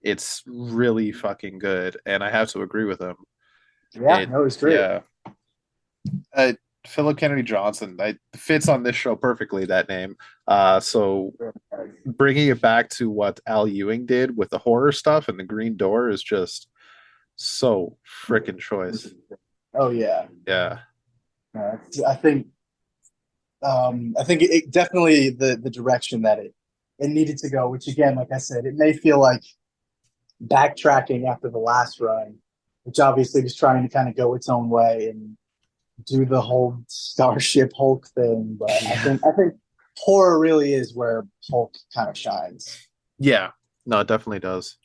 it's really fucking good, and I have to agree with him. yeah, It no, it was great. yeah, uh, Philip Kennedy Johnson. I fits on this show perfectly. That name. So bringing it back to what Al Ewing did with the horror stuff and the Green Door is just so freaking choice. Oh yeah, Yeah, I think it definitely the direction that it needed to go. Which again, like I said, it may feel like backtracking after the last run, which obviously was trying to kind of go its own way and do the whole Starship Hulk thing. But yeah. I think horror really is where Hulk kind of shines. Yeah, no, it definitely does.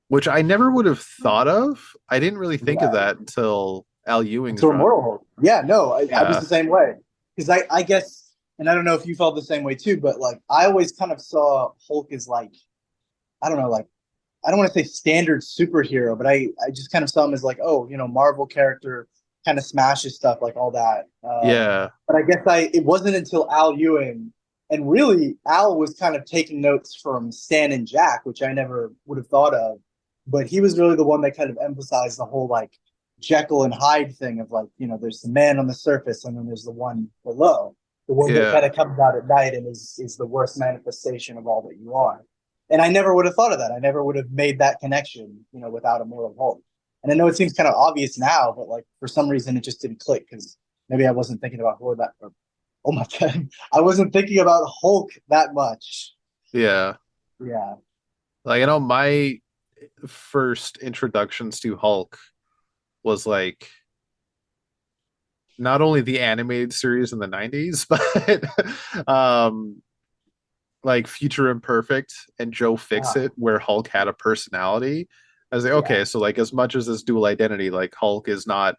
Which I never would have thought of. I didn't really think of Yeah. that until Al Ewing's Until run. Immortal Hulk. Yeah, no, I was Yeah, the same way. Because I guess, and I don't know if you felt the same way too, but like I always kind of saw Hulk as like, I don't know, like I don't want to say standard superhero, but I just kind of saw him as like, oh, Marvel character kind of smashes stuff like all that. yeah, But I guess it wasn't until Al Ewing, and really Al was kind of taking notes from Stan and Jack, which I never would have thought of. But he was really the one that kind of emphasized the whole like Jekyll and Hyde thing of like, there's the man on the surface and then there's the one below, the one that yeah, kind of comes out at night and is the worst manifestation of all that you are. And I never would have thought of that. I never would have made that connection, without Immortal Hulk. And I know it seems kind of obvious now, but like for some reason it just didn't click because maybe I wasn't thinking about who that. Or, oh my god, I wasn't thinking about Hulk that much. yeah. Yeah, Like, my first introductions to Hulk was like not only the animated series in the 90s, but like Future Imperfect and Joe Fixit, where Hulk had a personality. I was like, yeah, okay, so like as much as this dual identity, like Hulk is not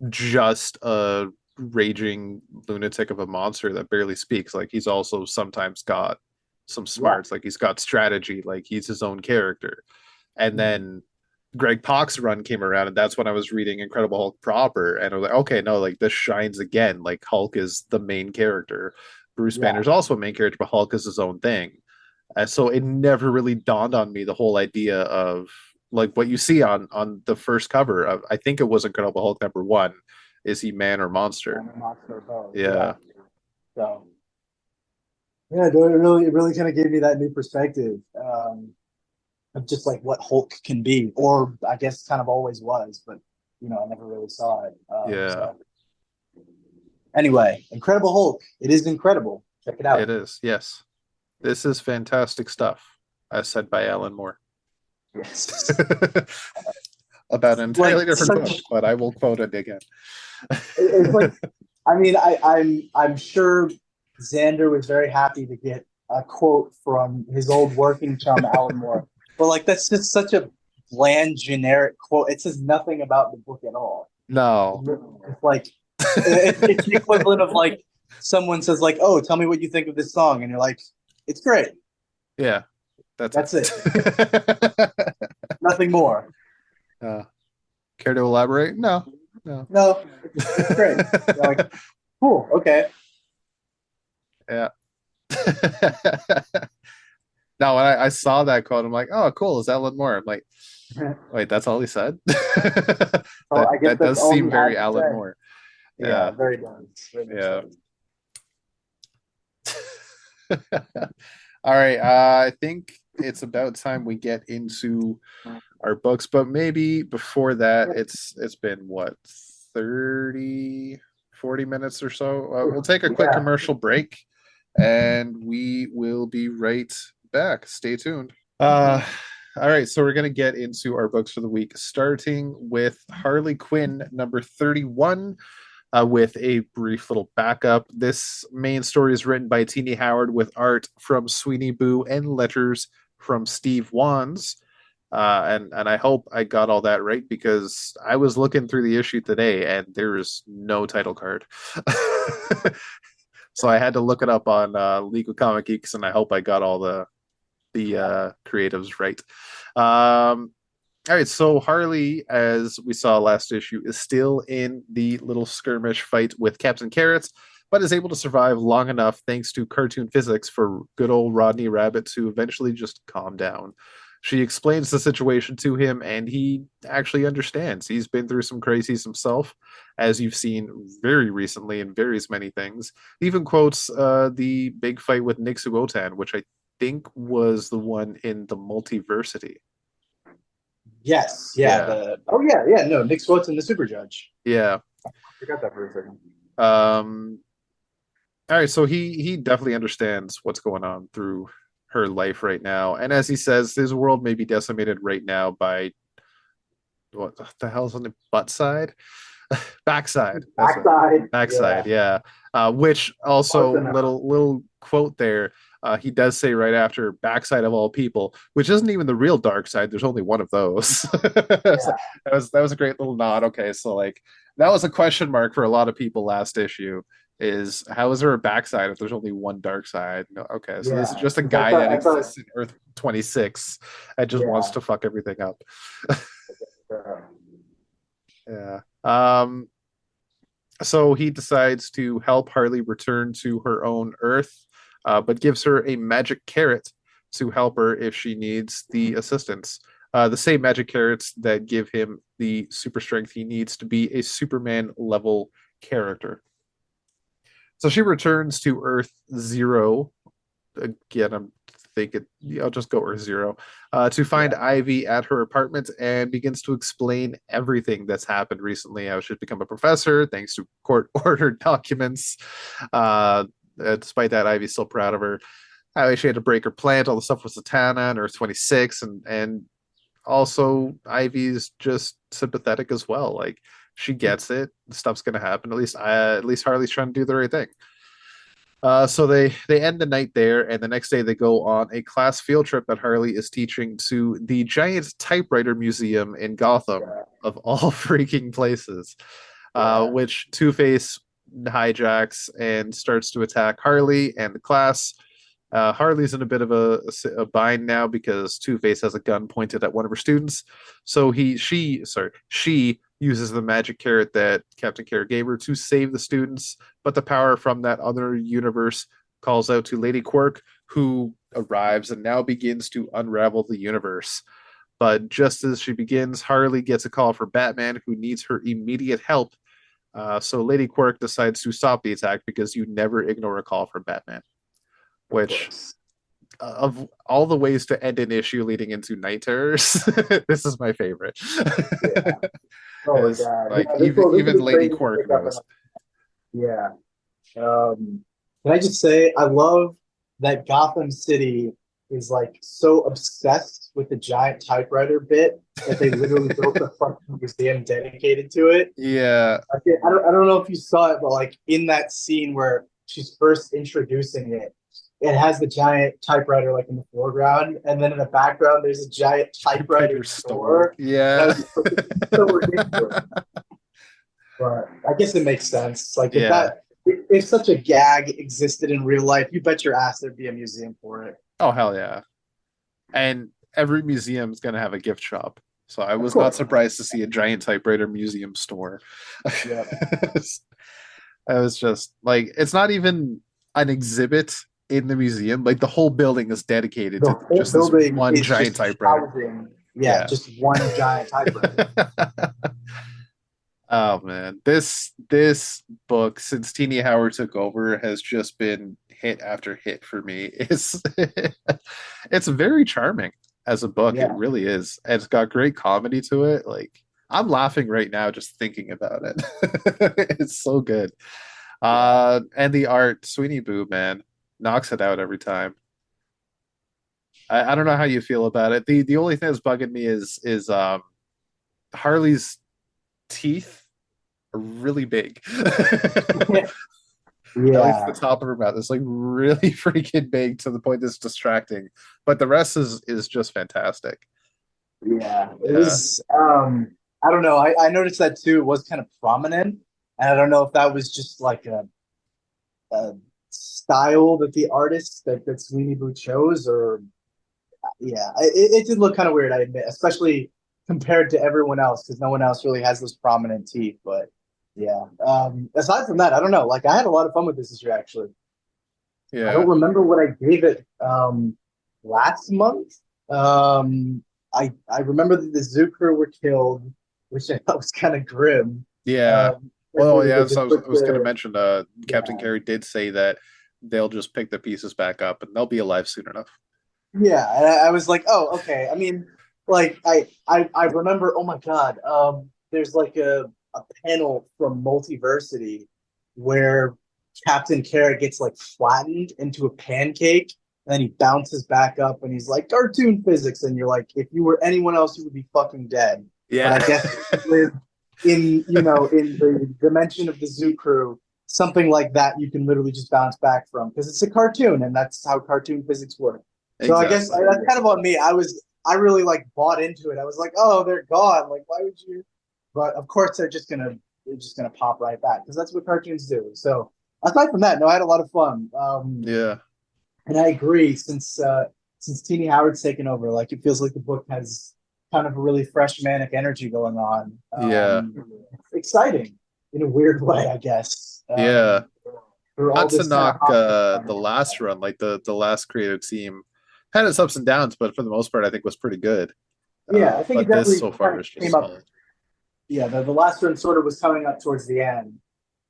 just a raging lunatic of a monster that barely speaks. Like he's also sometimes got some yeah. smarts, like he's got strategy, like he's his own character. And Mhm. then Greg Pak's run came around, and that's when I was reading Incredible Hulk proper, and I was like, okay, no, like this shines again. Like Hulk is the main character. Bruce Yeah, Banner's also a main character, but Hulk is his own thing. So it never really dawned on me the whole idea of like what you see on the first cover of I think it was Incredible Hulk #1. Is he man or monster? and Monster Bow. Yeah. Yeah, So yeah, it really kind of gave me that new perspective of just like what Hulk can be, or I guess kind of always was, but I never really saw it. yeah, So anyway, Incredible Hulk. It is incredible. Check it it out. is. Yes, this is fantastic stuff, as said by Alan Moore. Yes. About an Like entirely different book, such but I will quote it again. it's like I mean I'm sure Xander was very happy to get a quote from his old working chum Alan Moore. But like that's just such a bland generic quote. It says nothing about the book at all. No, It's like it's the equivalent of like someone says like, "Oh, tell me what you think of this song," and you're like, "It's great." yeah, that's That's it. it. Nothing more. uh, Care to elaborate? No, no. No, it's great. You're like, cool. Okay. Yeah. No, when I saw that quote, I'm like, oh, cool. Is Alan Moore? I'm like, wait, that's all he said? So that I guess that that's does all he seem had very to Alan say. Moore. Yeah, Yeah. very nice. Very much Yeah. so. All right. I think it's about time we get into our books, but maybe before that, it's been what, 30, 40 minutes or so. We'll take a quick Yeah. commercial break and we will be right back. Stay tuned. All right, so we're going to get into our books for the week, starting with Harley Quinn number 31, with a brief little backup. This main story is written by Teeny Howard with art from Sweeney Boo and letters from Steve Wands. And I hope I got all that right because I was looking through the issue today and there is no title card. So I had to look it up on Legal Comic Geeks, and I hope I got all the Yeah. creatives right. All right, so Harley, as we saw last issue, is still in the little skirmish fight with Captain Carrots, but is able to survive long enough thanks to cartoon physics for good old Rodney Rabbit to eventually just calm down. She explains the situation to him, and he actually understands. He's been through some crazies himself, as you've seen very recently in various many things. He even quotes the big fight with Nick Sugotan, which I think was the one in the multiversity. Yes. Yeah. Yeah, Yeah. No, Nick Swotson, the Super Judge. yeah. I forgot that for a second. Um, all right, so he definitely understands what's going on through her life right now, and as he says, his world may be decimated right now by what the hell's on the butt side, backside. That's it, Backside. backside. Yeah. Yeah, Which Hard also to know. little quote there. He does say right after backside of all people, which isn't even the real dark side. There's only one of those. It's like, Yeah, that was a great little nod. Okay, so like that was a question mark for a lot of people last issue. Is how is there a backside if there's only one dark side? No, okay, so this is yeah. just a 'Cause guy that I thought, exists in Earth 26 and just wants yeah. to fuck everything up. uh, Yeah. So he decides to help Harley return to her own Earth, but gives her a magic carrot to help her if she needs the assistance. The same magic carrots that give him the super strength he needs to be a Superman level character. So she returns to Earth Zero. Again, I'm thinking, yeah, I'll just go Earth Zero to find yeah. Ivy at her apartment and begins to explain everything that's happened recently. How she's become a professor thanks to court ordered documents. Uh, Despite that, Ivy's still proud of her. How she had to break her plant, all the stuff with Satana and Earth 26, and also Ivy's just sympathetic as well. Like she gets it, stuff's gonna happen. At least Harley's trying to do the right thing. So they end the night there, and the next day they go on a class field trip that Harley is teaching to the giant typewriter museum in Gotham, Yeah, of all freaking places, yeah, which Two Face hijacks and starts to attack Harley and the class. Harley's in a bit of a bind now because Two Face has a gun pointed at one of her students. So she uses the magic carrot that Captain Carrot gave her to save the students. But the power from that other universe calls out to Lady Quark, who arrives and now begins to unravel the universe. But just as she begins, Harley gets a call from Batman, who needs her immediate help. So Lady Quark decides to stop the attack because you never ignore a call from Batman, of which course. of all the ways to end an issue leading into night terrors, this is my favorite. Yeah. Oh my Is God. like Yeah, this even will be Lady crazy to Quark pick up knows. on. Yeah. Can I just say, I love that Gotham City is like so obsessed with the giant typewriter bit that they literally built a fucking museum dedicated to it. Yeah, Okay, I don't know if you saw it, but like in that scene where she's first introducing it, it has the giant typewriter like in the foreground, and then in the background there's a giant typewriter typewriter store. store. And I Yeah, was just like, it's so ridiculous. But I guess it makes sense. Like yeah. if such a gag existed in real life, you bet your ass there'd be a museum for it. Oh hell yeah! And every museum is gonna have a gift shop. So I Of was not course. surprised to see a giant typewriter museum store. Yeah. I was just like, it's not even an exhibit in the museum. Like the whole building is dedicated The to whole just this building one is giant just typewriter. housing, yeah, Yeah. just one giant typewriter. Oh man, this book since Teeny Howard took over has just been hit after hit for me. It's very charming as a book. It Yeah. really is. And it's got great comedy to it. Like I'm laughing right now just thinking about it. It's so good. Yeah. And the art, Sweeney Boo, man, knocks it out every time. I don't know how you feel about it. The only thing that's bugging me is Harley's teeth are really big. At least the Yeah. top of her mouth is like really freaking big to the point that's distracting. But the rest is just fantastic. Yeah. It Yeah. was I don't know. I noticed that too. It was kind of prominent. And I don't know if that was just like a style that the artist that Sweeney Boo chose, or yeah, it did look kind of weird, I admit, especially compared to everyone else, because no one else really has those prominent teeth. But yeah, aside from that, I don't know. Like, I had a lot of fun with this issue, actually. I don't Yeah. remember what I gave it last month. I remember that the zoo crew were killed, which I thought was kind of grim. Yeah. Well, Especially yeah, that they so put I was gonna the mention Captain yeah. Carey did say that they'll just pick the pieces back up and they'll be alive soon enough. Yeah, and I was like, oh, okay. I mean, like I remember, oh my God, there's like a panel from Multiversity where Captain Carrot gets like flattened into a pancake, and then he bounces back up and he's like, cartoon physics, and you're like, if you were anyone else, you would be fucking dead. But Yeah. I guess you live in, in the dimension of the zoo crew. something like that you can literally just bounce back from because it's a cartoon and that's how cartoon physics work. So I guess Exactly. that's kind of on me. I really like bought into it. I was like, oh, they're gone. Like, why would you? But of course, they're just gonna pop right back because that's what cartoons do. So aside from that, no, I had a lot of fun. Yeah. And I agree. Since Teeny Howard's taken over, like it feels like the book has kind of a really fresh manic energy going on. Yeah. Exciting in a weird way, I guess. Yeah. For all Not to this kind of knock hot. the last run, like the last creative team had its ups and downs, but for the most part, I think was pretty good. Yeah, I think it But this definitely so kind far of is just came up. solid. Yeah, the last one sort of was coming up towards the end.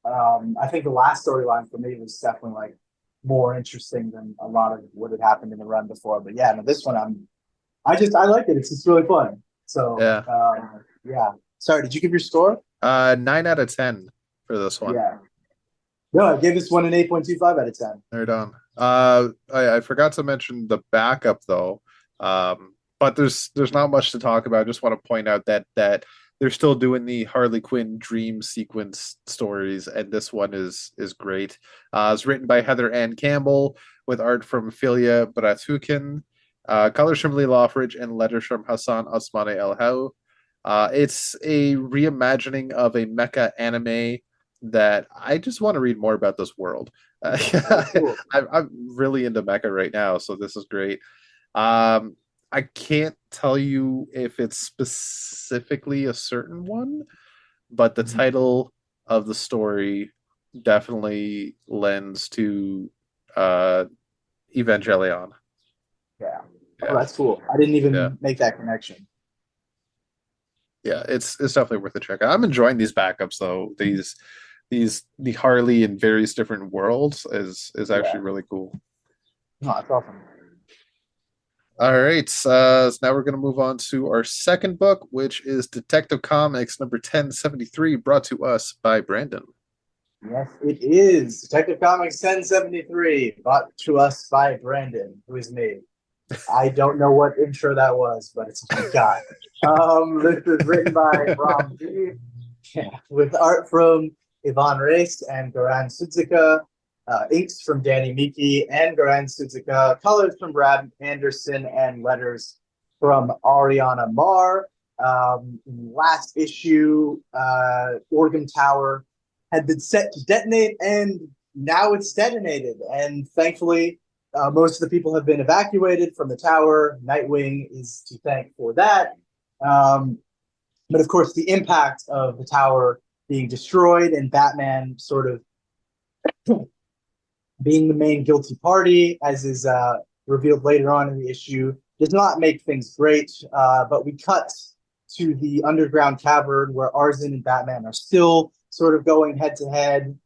I think the last storyline for me was definitely like more interesting than a lot of what had happened in the run before. But yeah, no, this one I like it. It's just really fun. So Yeah. yeah. Sorry, did you give your score? 9 out of 10 for this one. Yeah. No, I gave this one an 8.25 out of 10. Right on. I forgot to mention the backup though. But there's not much to talk about. I just want to point out that they're still doing the Harley Quinn dream sequence stories, and this one is great. It's written by Heather Ann Campbell with art from Philia Baratukin, colors from Lee Loffridge, and letters from Hassan Osmane El Hau. It's a reimagining of a mecha anime that I just want to read more about this world. Oh, cool. I'm really into mecha right now, so this is great. Um, I can't tell you if it's specifically a certain one, but the Mhm. title of the story definitely lends to uh, Evangelion. Yeah. Oh, Yeah, that's cool. I didn't yeah, even make that connection. yeah. It's definitely worth a check. I'm enjoying these backups though. The Harley in various different worlds is actually Yeah. really cool. No, that's awesome. All right, so now we're going to move on to our second book, which is Detective Comics number 1073, brought to us by Brandon. Yes, it is. Detective Comics 1073, brought to us by Brandon, who is me. I don't know what intro that was, but it's what we got. This is written by Ram V, yeah, with art from Ivan Reis and Goran Sudzik, inks from Danny Miki and Goran Sudzik, colors from Brad Anderson, and letters from Ariana Marr. Last issue, Organ Tower had been set to detonate, and now it's detonated. And thankfully, most of the people have been evacuated from the tower. Nightwing is to thank for that. Um, but of course, the impact of the tower being destroyed and Batman sort of being the main guilty party, as is revealed later on in the issue, does not make things great. But we cut to the underground cavern where Arzin and Batman are still sort of going head to head,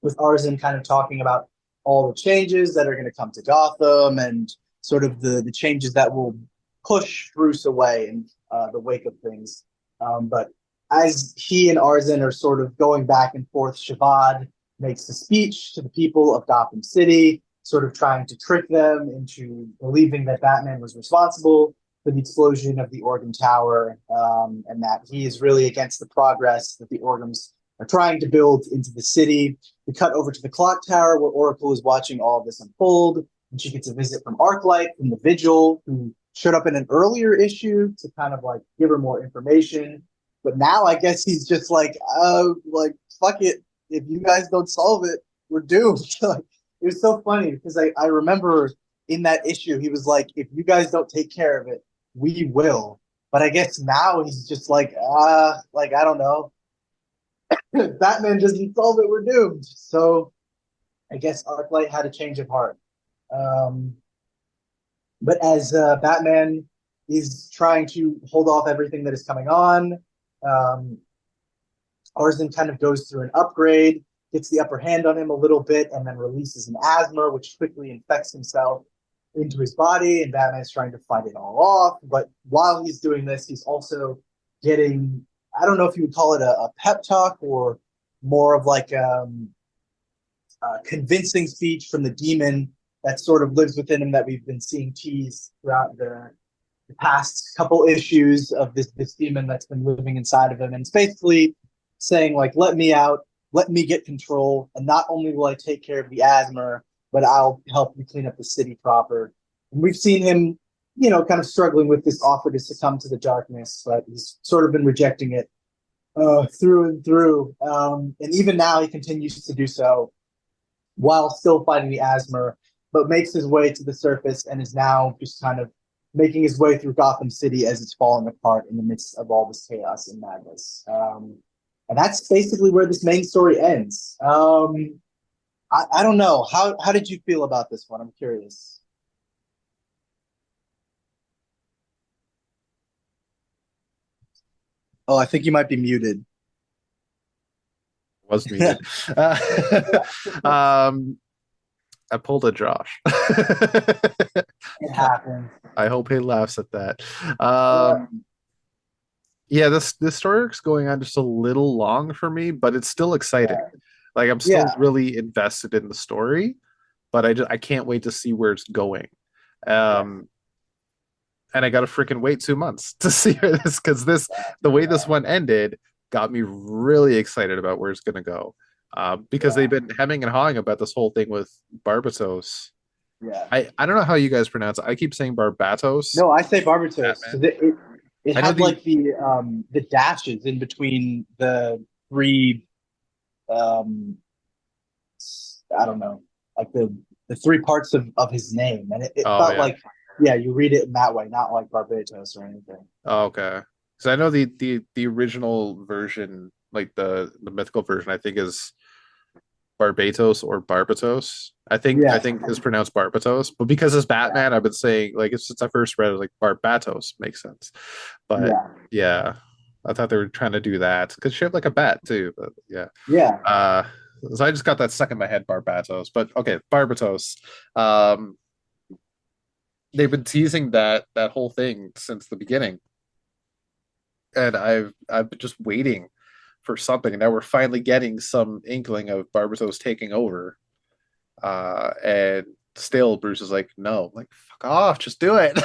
with Arzin kind of talking about all the changes that are going to come to Gotham and sort of the changes that will push Bruce away in the wake of things. But as he and Arzin are sort of going back and forth, Shabad makes a speech to the people of Gotham City, sort of trying to trick them into believing that Batman was responsible for the explosion of the Organ Tower, and that he is really against the progress that the Organs are trying to build into the city. We cut over to the clock tower where Oracle is watching all of this unfold, and she gets a visit from Arclight, from the Vigil, who showed up in an earlier issue to kind of like give her more information. But now I guess he's just like fuck it. If you guys don't solve it, we're doomed. Like, it was so funny because I remember in that issue he was like, if you guys don't take care of it, we will. But I guess now he's just like I don't know. Batman doesn't solve it, we're doomed. So I guess Arclight had a change of heart. Um, but as Batman is trying to hold off everything that is coming on, um, Arzin kind of goes through an upgrade, gets the upper hand on him a little bit, and then releases an asthma, which quickly infects himself into his body. And Batman's trying to fight it all off. But while he's doing this, he's also getting, I don't know if you would call it a pep talk or more of like a convincing speech from the demon that sort of lives within him that we've been seeing teased throughout the past couple issues of this demon that's been living inside of him. And it's basically saying like, let me out, let me get control, and not only will I take care of the asthma, but I'll help you clean up the city proper. And we've seen him, kind of struggling with this offer to succumb to the darkness, but he's sort of been rejecting it through and through. And even now, he continues to do so while still fighting the asthma, but makes his way to the surface and is now just kind of making his way through Gotham City as it's falling apart in the midst of all this chaos and madness. And that's basically where this main story ends. I don't know. How did you feel about this one? I'm curious. Oh, I think you might be muted. Was muted. Uh, um, I pulled a Josh. It happened. I hope he laughs at that. Uh, Yeah, this story arc's going on just a little long for me, but it's still exciting. yeah, Like I'm still yeah, really invested in the story, but I can't wait to see where it's going. yeah, Um, and I got to freaking wait 2 months to see where this because this the way this yeah, one ended got me really excited about where it's gonna go. Because they've yeah, been hemming and hawing about this whole thing with Barbatos. yeah. I don't know how you guys pronounce it. I keep saying Barbatos. No, I say Barbatos Batman. because it I know had the like the dashes in between the three um I don't know, like the three parts of his name, and it oh felt yeah. like, yeah, you read it in that way, not like Barbatos or anything. Oh, okay. So I know the original version, like the mythical version, I think is Barbatos or Barbatos. I Yeah, think is pronounced Barbatos, but because it's Batman, I've been saying like since I first read it, like Barbatos makes sense. But yeah, yeah, I thought they were trying to do that because shaped like a bat too. But yeah, yeah, uh, so I just got that stuck in my head, Barbatos. But okay, Barbatos. Um, they've been teasing that whole thing since the beginning, and I've been just waiting for something. And now we're finally getting some inkling of Barbatos taking over. And still Bruce is like, no, I'm like fuck off, just do it.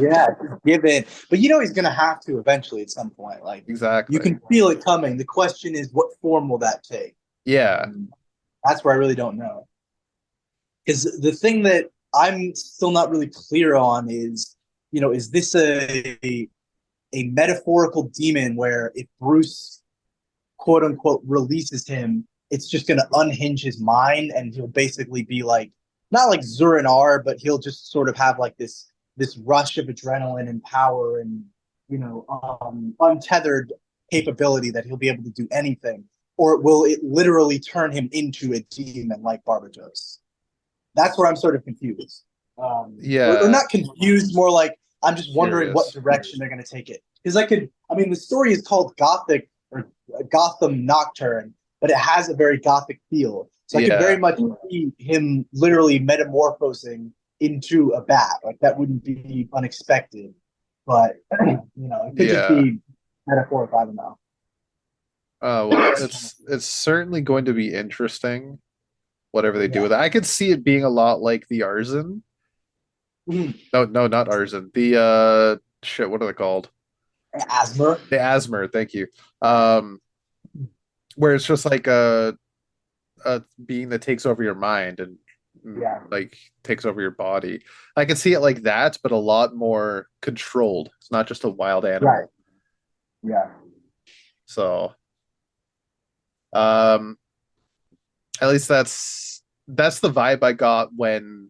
yeah. Just give it, but he's gonna have to eventually at some point. Like, you Exactly. can feel it coming. The question is, what form will that take? Yeah. And that's where I really don't know. Because the thing that I'm still not really clear on is, is this a metaphorical demon where if Bruce quote unquote releases him, it's just going to unhinge his mind and he'll basically be like, not like Zurinar, but he'll just sort of have like this rush of adrenaline and power and untethered capability that he'll be able to do anything, or will it literally turn him into a demon like Barbatos? That's where I'm sort of confused. Or Yeah. not confused, more like I'm just wondering what Curious. direction they're going to take it. Because the story is called Gothic or Gotham Nocturne, but it has a very Gothic feel. So I could very Yeah. much see him literally metamorphosing into a bat. Like, that wouldn't be unexpected, but it could just Yeah. be metaphorical. I don't know. Oh well, it's certainly going to be interesting, whatever they do Yeah. with it. I could see it being a lot like the Arzen. Mm. No, no, not Arzen. The shit, what are they called? Asthma. The Asmer, thank you. Um, where it's just like a being that takes over your mind and Yeah. like takes over your body. I can see it like that, but a lot more controlled. It's not just a wild Right. animal. Yeah. So, um, at least that's the vibe I got when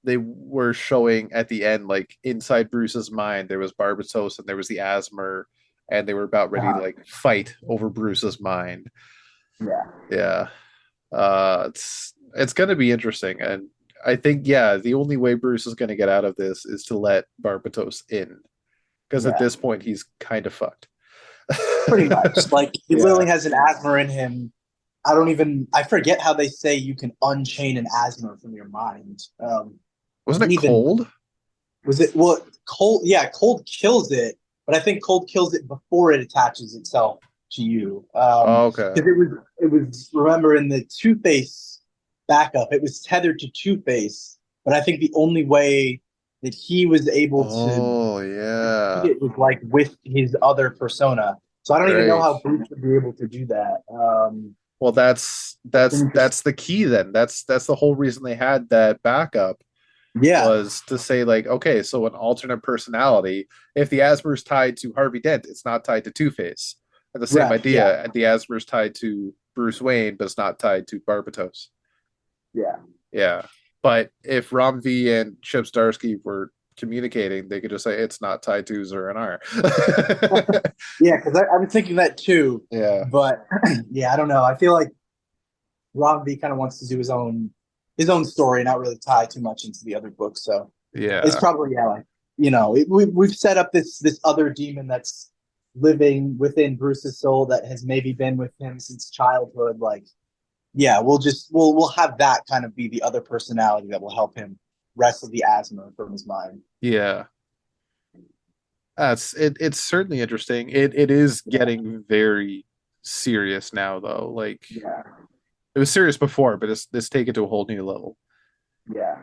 they were showing at the end, like inside Bruce's mind, there was Barbatos and there was the Asmer, and they were about ready to Uh-huh. like fight over Bruce's mind. Yeah. Yeah. It's gonna be interesting, and I think yeah, the only way Bruce is gonna get out of this is to let Barbatos in, because at Yeah. this point he's kind of fucked. Pretty much. Like, he Yeah, literally has an asthma in him. I forget how they say you can unchain an asthma from your mind. I wasn't don't it even, cold? was it, well, cold, yeah, cold kills it, but I think cold kills it before it attaches itself to you. Oh, okay. Because remember, in the Two-Face backup, it was tethered to Two-Face, but I think the only way that he was able to Oh defeat yeah, it was with his other persona. So I don't even know right. how Bruce would be able to do that. Well, That's an interesting. that's the key then. That's the whole reason they had that backup Yeah, was to say like, okay, so an alternate personality, if the Asper's tied to Harvey Dent, it's not tied to Two-Face. And the same right. Yeah, idea, the Asper's tied to Bruce Wayne, but it's not tied to Barbatos. yeah. Yeah. But if Rom V and Chip Starsky were communicating, they could just say it's not tied to Zur and R. Yeah, because I've been thinking that too, Yeah. but yeah, I don't know. I feel like Rob V kind of wants to do his own story, not really tie too much into the other books. So it's Yeah. probably yeah, like we've set up this other demon that's living within Bruce's soul that has maybe been with him since childhood. Like, yeah, we'll have that kind of be the other personality that will help him wrestle the asthma from his mind. Yeah. It's certainly interesting. It is Yeah, getting very serious now though. Like yeah, it was serious before, but it's taken to a whole new level. yeah.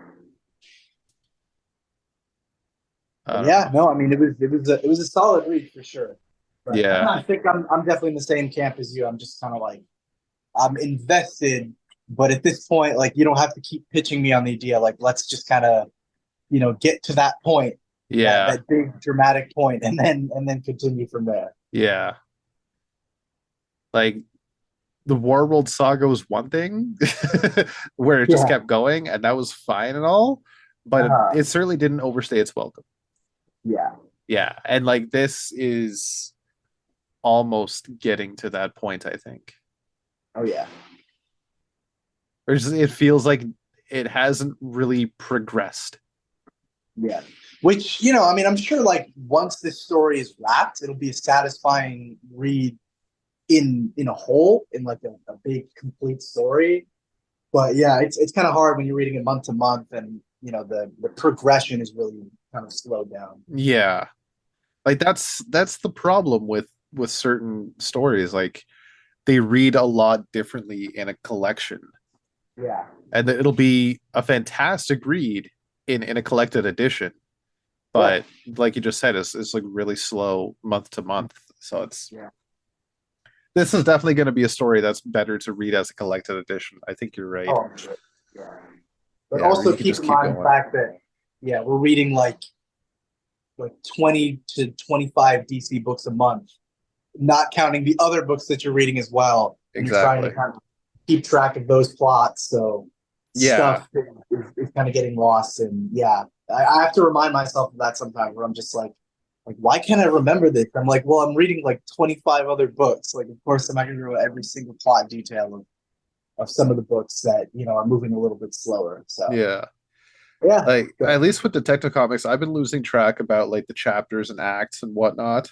I But don't yeah, know. no, I mean it was a solid read for sure. But Yeah. I think I'm definitely in the same camp as you. I'm just kind of like I'm invested, but at this point, like you don't have to keep pitching me on the idea. Like let's just kind of get to that point, that Yeah. that big dramatic point, and then continue from there. Yeah. Like the Warworld saga was one thing where it just Yeah. kept going and that was fine and all, but Uh, it certainly didn't overstay its welcome. yeah. Yeah. And like this is almost getting to that point, I think. Oh yeah. Or just, it feels like it hasn't really progressed. Yeah. Which, I mean, I'm sure like once this story is wrapped, it'll be a satisfying read in a whole, in like a big complete story. But yeah, it's kind of hard when you're reading it month to month, and the progression is really kind of slowed down. Yeah. Like that's the problem with certain stories. Like they read a lot differently in a collection. Yeah. And it'll be a fantastic read in a collected edition. Right. But like you just said, it's like really slow month to month. So it's Yeah. this is definitely going to be a story that's better to read as a collected edition. I think you're right. Oh, I'm sure. Yeah. But Yeah, where also you could keep just in keep mind the going. fact that yeah, we're reading like 20 to 25 DC books a month, not counting the other books that you're reading as well. And you're trying to Exactly. kind of keep track of those plots. So Yeah. stuff is kind of getting lost. And yeah, I have to remind myself of that sometimes where I'm just like, why can't I remember this? I'm like, well, I'm reading like 25 other books. Like, of course, I'm not going to know every single plot detail of some of the books that, are moving a little bit slower. So Yeah. yeah, Like but at least with Detective Comics, I've been losing track about like the chapters and acts and whatnot.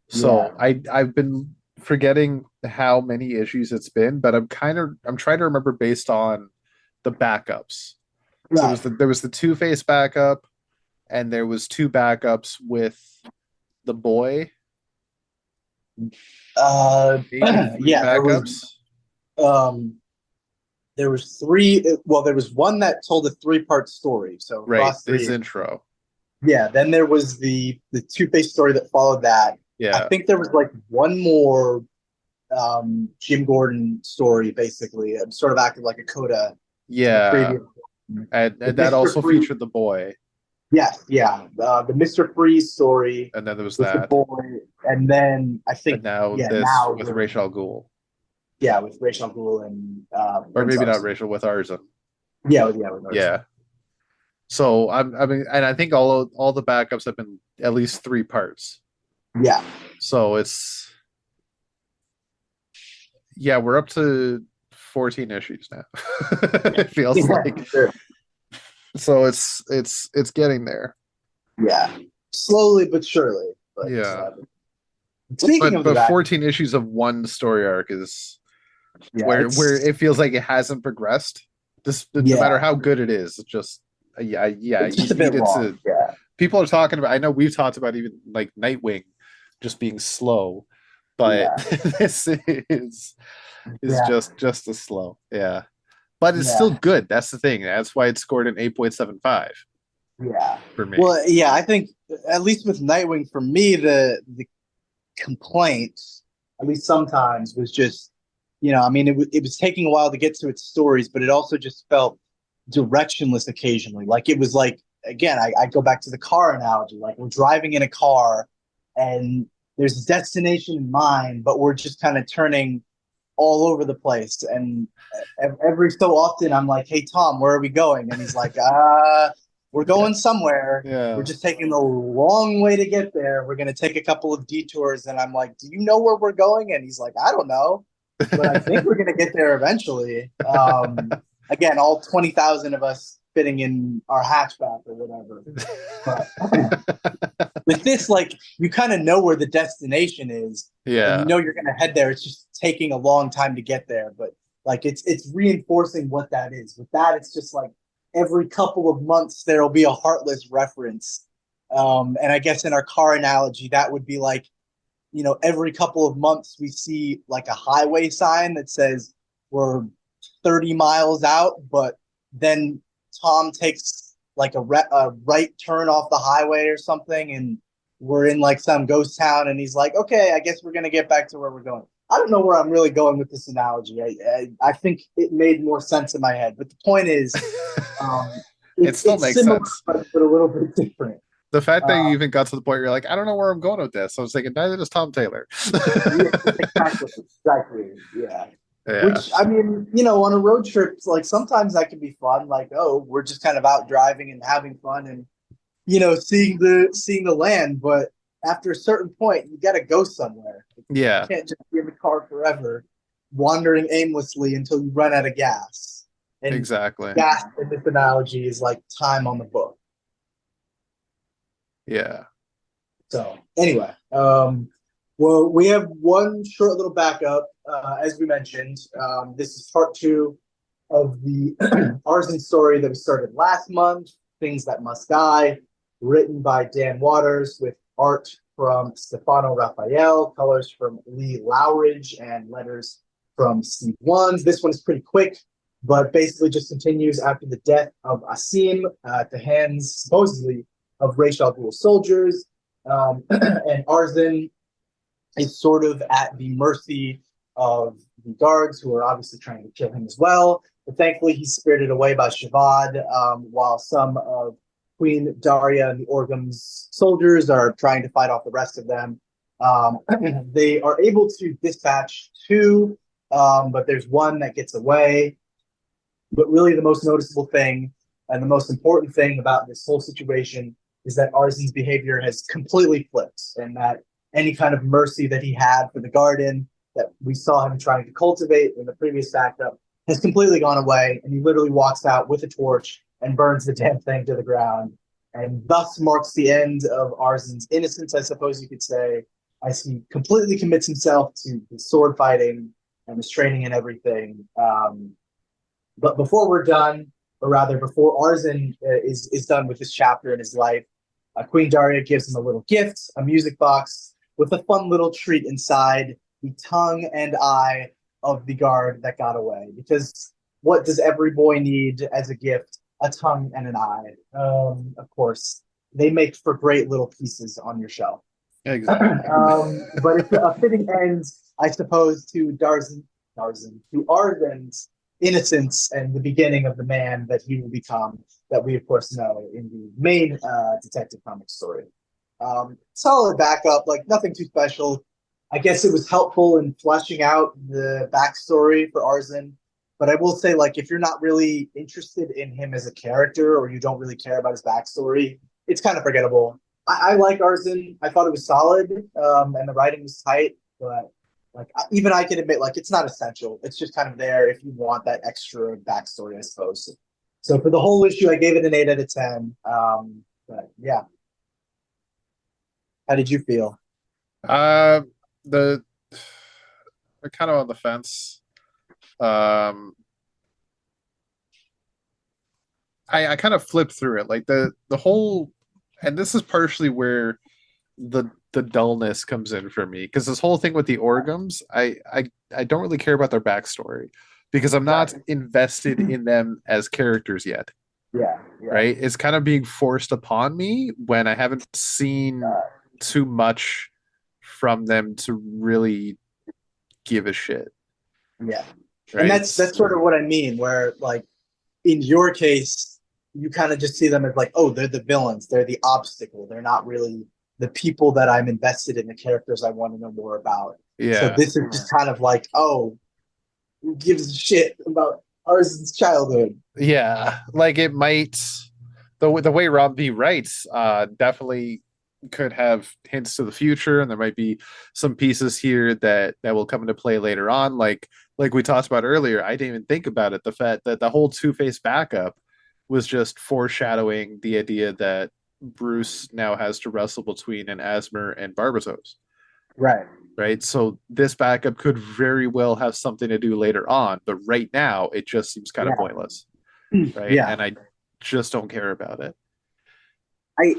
yeah, So I've been forgetting how many issues it's been, but I'm trying to remember based on the backups. So right. there was the Two-Face backup, and there was two backups with the boy, maybe three Yeah, backups. um, there was three. Well, there was one that told a three-part story. So Right, across his three. intro. Yeah, then there was the Two-Face story that followed that. I Yeah. think there was like one more Jim Gordon story, basically. It sort of acted like a coda to the Yeah. previous one. The And that Mr. also Freeze, featured the boy. yes, yeah. The Mr. Freeze story And then there was with the that. boy, and then I And think, now yeah, this now with with Rachel Ghoul. with Rachel Gould and Or Prince maybe not Arson. Rachel, with Arzen. Yeah, with Arson. Yeah. So I mean, and I think all the backups have been at least three parts. Yeah, So it's yeah, we're up to 14 issues now. It feels yeah, like for sure. so it's getting there. Yeah, slowly but surely. But Yeah. speaking of the But back, 14 issues of one story arc is yeah, where it's it feels like it hasn't progressed. Just no matter yeah, how good it is, it's just yeah, it's you just a bit need it long. to Yeah, people are talking about I know we've talked about even like Nightwing just being slow, but yeah, this is yeah, just as slow. Yeah. But it's still yeah, good. That's the thing. That's why it scored an 8.75 yeah. for me. Well, yeah, I think at least with Nightwing, for me, the complaint, at least sometimes, was just I mean, it was taking a while to get to its stories, but it also just felt directionless occasionally. Like it was like, again, I go back to the car analogy. Like we're driving in a car and there's a destination in mind, but we're just kind of turning all over the place. And every so often I'm like, hey, Tom, where are we going? And he's like, we're Yeah. going somewhere. We're Yeah. just taking a long way to get there. We're going to take a couple of detours. And I'm like, do you know where we're going? And he's like, I don't know, but I think we're going to get there eventually. Again, all 20,000 of us fitting in our hatchback or whatever. But with this, like, you kind of know where the destination is and you Yeah. know you're going to head there. It's just taking a long time to get there. But like, it's reinforcing what that is. With that, it's just like every couple of months, there'll be a Heartless reference. And I guess in our car analogy, that would be like, every couple of months we see like a highway sign that says we're 30 miles out, but then Tom takes like a right turn off the highway or something, and we're in like some ghost town, and he's like, okay, I guess we're going to get back to where we're going. I don't know where I'm really going with this analogy. I think it made more sense in my head. But the point is, um, It still it's makes similar, sense. but a little bit different. The fact that you Uh, even got to the point where you're like, I don't know where I'm going with this. I was thinking, neither does Tom Taylor. Yeah, exactly, exactly. Yeah. Yeah. Which I mean, on a road trip, like sometimes that can be fun. Like, oh, we're just kind of out driving and having fun, and seeing the land. But after a certain point, you got to go somewhere. You Yeah. can't just be in the car forever, wandering aimlessly until you run out of gas. And Exactly. gas in this analogy is like time on the book. Yeah. So anyway, well, we have one short little backup. As we mentioned, this is part two of the Arson story that we started last month, Things That Must Die, written by Dan Waters with art from Stefano Raphael, colors from Lee Lowridge, and letters from Steve Wands. This one is pretty quick, but basically just continues after the death of Asim at the hands, supposedly, of Ra's al Ghul soldiers. And Arzin is sort of at the mercy of the guards who are obviously trying to kill him as well. But thankfully, he's spirited away by Shavad, while some of Queen Daria and the Orgum's soldiers are trying to fight off the rest of them. They are able to dispatch two, but there's one that gets away. But really, the most noticeable thing and the most important thing about this whole situation is that Arzin's behavior has completely flipped, and that any kind of mercy that he had for the garden that we saw him trying to cultivate in the previous backup has completely gone away. And he literally walks out with a torch and burns the damn thing to the ground, and thus marks the end of Arzin's innocence, I suppose you could say, as he completely commits himself to the sword fighting and his training and everything. But before we're done, or rather, before Arzin is done with this chapter in his life, Queen Daria gives him a little gift, a music box with a fun little treat inside, the tongue and eye of the guard that got away. Because what does every boy need as a gift? A tongue and an eye. Of course, they make for great little pieces on your shelf. Exactly. But it's a fitting end, I suppose, to to Arden's innocence and the beginning of the man that he will become, that we of course know in the main detective comic story. Solid backup, like nothing too special. I guess it was helpful in fleshing out the backstory for Arzin. But I will say, like, if you're not really interested in him as a character or you don't really care about his backstory, it's kind of forgettable. I like Arzin. I thought it was solid, and the writing was tight. But like, even I can admit, like, it's not essential. It's just kind of there if you want that extra backstory, I suppose. So for the whole issue, I gave it an 8 out of 10. But yeah, how did you feel? Uh, the I'm kind of on the fence. Um, I kind of flipped through it, like the whole, and this is partially where the dullness comes in for me because this whole thing with the orgums, I don't really care about their backstory because I'm not Exactly. invested in them as characters yet. Yeah, yeah. Right? It's kind of being forced upon me when I haven't seen Uh, too much from them to really give a shit. Yeah. And right? that's sort of what I mean, where like in your case, you kind of just see them as like, oh, they're the villains, they're the obstacle. They're not really the people that I'm invested in, the characters I want to know more about. So Yeah, this is just kind of like, oh, who gives a shit about Arson's childhood? yeah. Like it might the way Rob V writes, definitely could have hints to the future, and there might be some pieces here that will come into play later on. Like we talked about earlier, I didn't even think about it. The fact that the whole Two-Face backup was just foreshadowing the idea that Bruce now has to wrestle between an Asmer and Barbatos, Right. right? So this backup could very well have something to do later on, but right now it just seems kind of Yeah. pointless, right? Yeah. And I just don't care about it.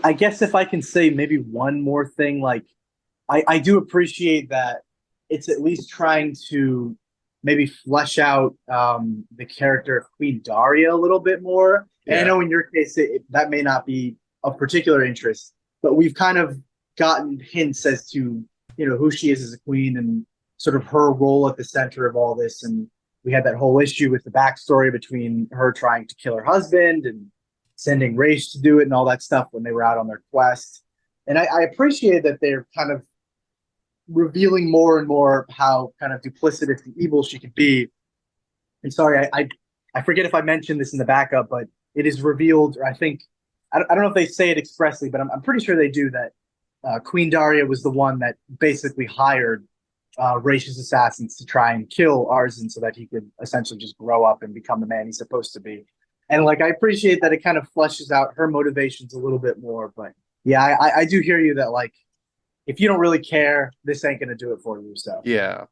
I guess if I can say maybe one more thing, like I do appreciate that it's at least trying to maybe flesh out the character of Queen Daria a little bit more. And I Yeah, know in your case that may not be of particular interest, but we've kind of gotten hints as to who she is as a queen and sort of her role at the center of all this. And we had that whole issue with the backstory between her trying to kill her husband and sending Raish to do it and all that stuff when they were out on their quest. And I appreciate that they're kind of revealing more and more how kind of duplicitous and evil she could be. And sorry, I forget if I mentioned this in the backup, but it is revealed, or I think, I don't know if they say it expressly, but I'm pretty sure they do, that Queen Daria was the one that basically hired Raish's assassins to try and kill Arzen so that he could essentially just grow up and become the man he's supposed to be. And like, I appreciate that it kind of fleshes out her motivations a little bit more. But yeah, I do hear you that like, if you don't really care, this ain't gonna do it for you. So yeah.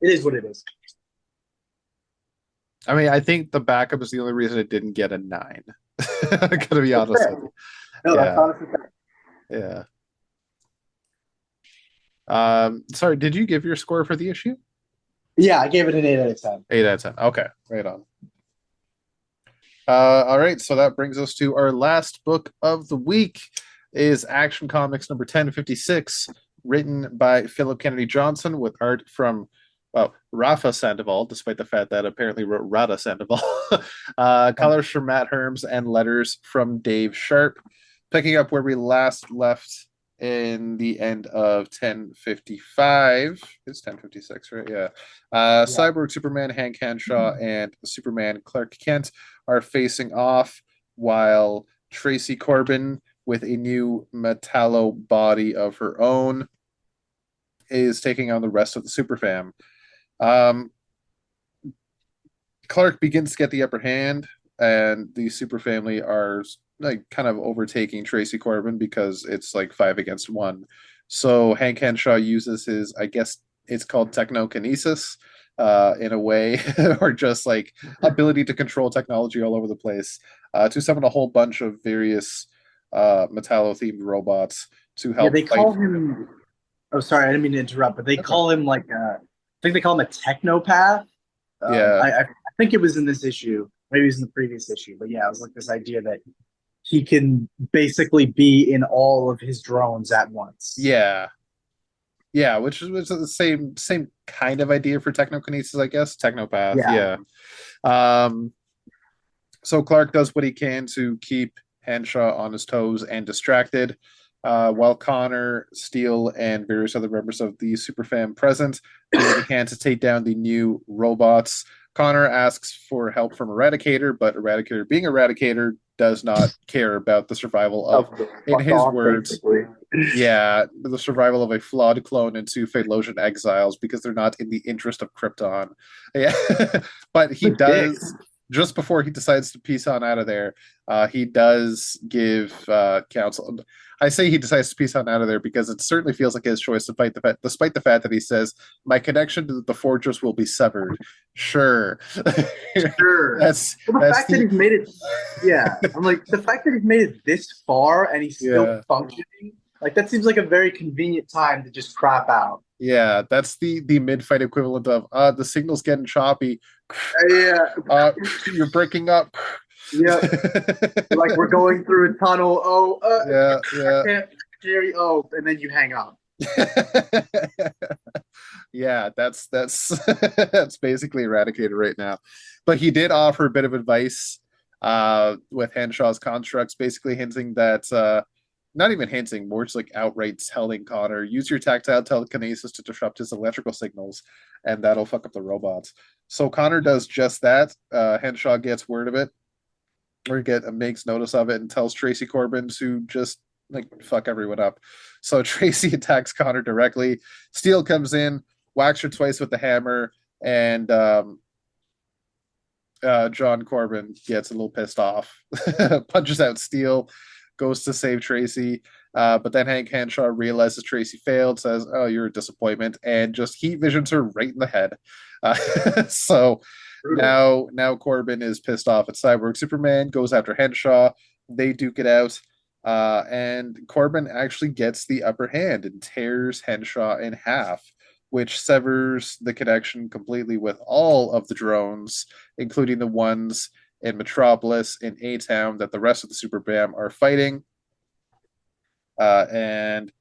it is what it is. I mean, I think the backup is the only reason it didn't get a nine. I'm gonna be That's honest fair. with you. No, that's Yeah, honestly fair. yeah. Sorry, did you give your score for the issue? Yeah, I gave it an 8 out of 10. 8 out of 10. Okay, right on. All right, so that brings us to our last book of the week is Action Comics number 1056, written by Philip Kennedy Johnson with art from Rafa Sandoval, despite the fact that apparently wrote Rada Sandoval. Colors from Matt Herms and letters from Dave Sharp. Picking up where we last left in the end of 1055. It's 1056, right? Yeah. Yeah. Cyborg Superman Hank Henshaw and Superman Clark Kent are facing off while Tracy Corbin, with a new metallo body of her own, is taking on the rest of the Superfam. Um, Clark begins to get the upper hand, and the Super Family are like kind of overtaking Tracy Corbin because it's like 5 against 1. So Hank Henshaw uses his, I guess it's called technokinesis, in a way, or just like ability to control technology all over the place, to summon a whole bunch of various Metallo themed robots to Yeah, help they fight. call him. Oh, sorry, I didn't mean to interrupt, but they Okay. call him like I think they call him a technopath. Yeah, I think it was in this issue, maybe it was in the previous issue, but yeah, it was like this idea that he can basically be in all of his drones at once. yeah, yeah, which is the same kind of idea for technokinesis, I guess. Technopath, Yeah, yeah. Um, so Clark does what he can to keep Henshaw on his toes and distracted, while Connor, Steele, and various other members of the Superfam present do what they can to take down the new robots. Connor asks for help from Eradicator, but Eradicator, being Eradicator, does not care about the survival of, of the in fuck his off, words, basically. yeah, the survival of a flawed clone into Fadlosian exiles because they're not in the interest of Krypton. Yeah, but he The dick. does, just before he decides to peace on out of there. He does give counsel. I say he decides to peace on out of there because it certainly feels like his choice, despite the fact that he says my connection to the fortress will be severed. Sure, Sure. Well, the that's fact that the he's made it, yeah, I'm like the fact that he's made it this far and he's still yeah. functioning, like that seems like a very convenient time to just crap out. Yeah, that's the mid fight equivalent of the signal's getting choppy. Yeah, Uh, you're breaking up. yeah. Like we're going through a tunnel. Oh, Yeah, I yeah, can't carry. Oh, and then you hang up. Yeah, that's that's basically eradicated right now. But he did offer a bit of advice with Henshaw's constructs, basically hinting that not even hinting, more just like outright telling Connor, use your tactile telekinesis to disrupt his electrical signals, and that'll fuck up the robots. So Connor does just that. Henshaw gets word of it, or makes notice of it, and tells Tracy Corbin to just like fuck everyone up. So Tracy attacks Connor directly. Steele comes in, whacks her twice with the hammer, and John Corbin gets a little pissed off, punches out Steele, goes to save Tracy. But then Hank Henshaw realizes Tracy failed, says, "Oh, you're a disappointment," and just heat visions her right in the head. So Brutal. now Corbin is pissed off at Cyborg Superman, goes after Henshaw. They duke it out. And Corbin actually gets the upper hand and tears Henshaw in half, which severs the connection completely with all of the drones, including the ones in Metropolis, in A Town, that the rest of the Super Bam are fighting. And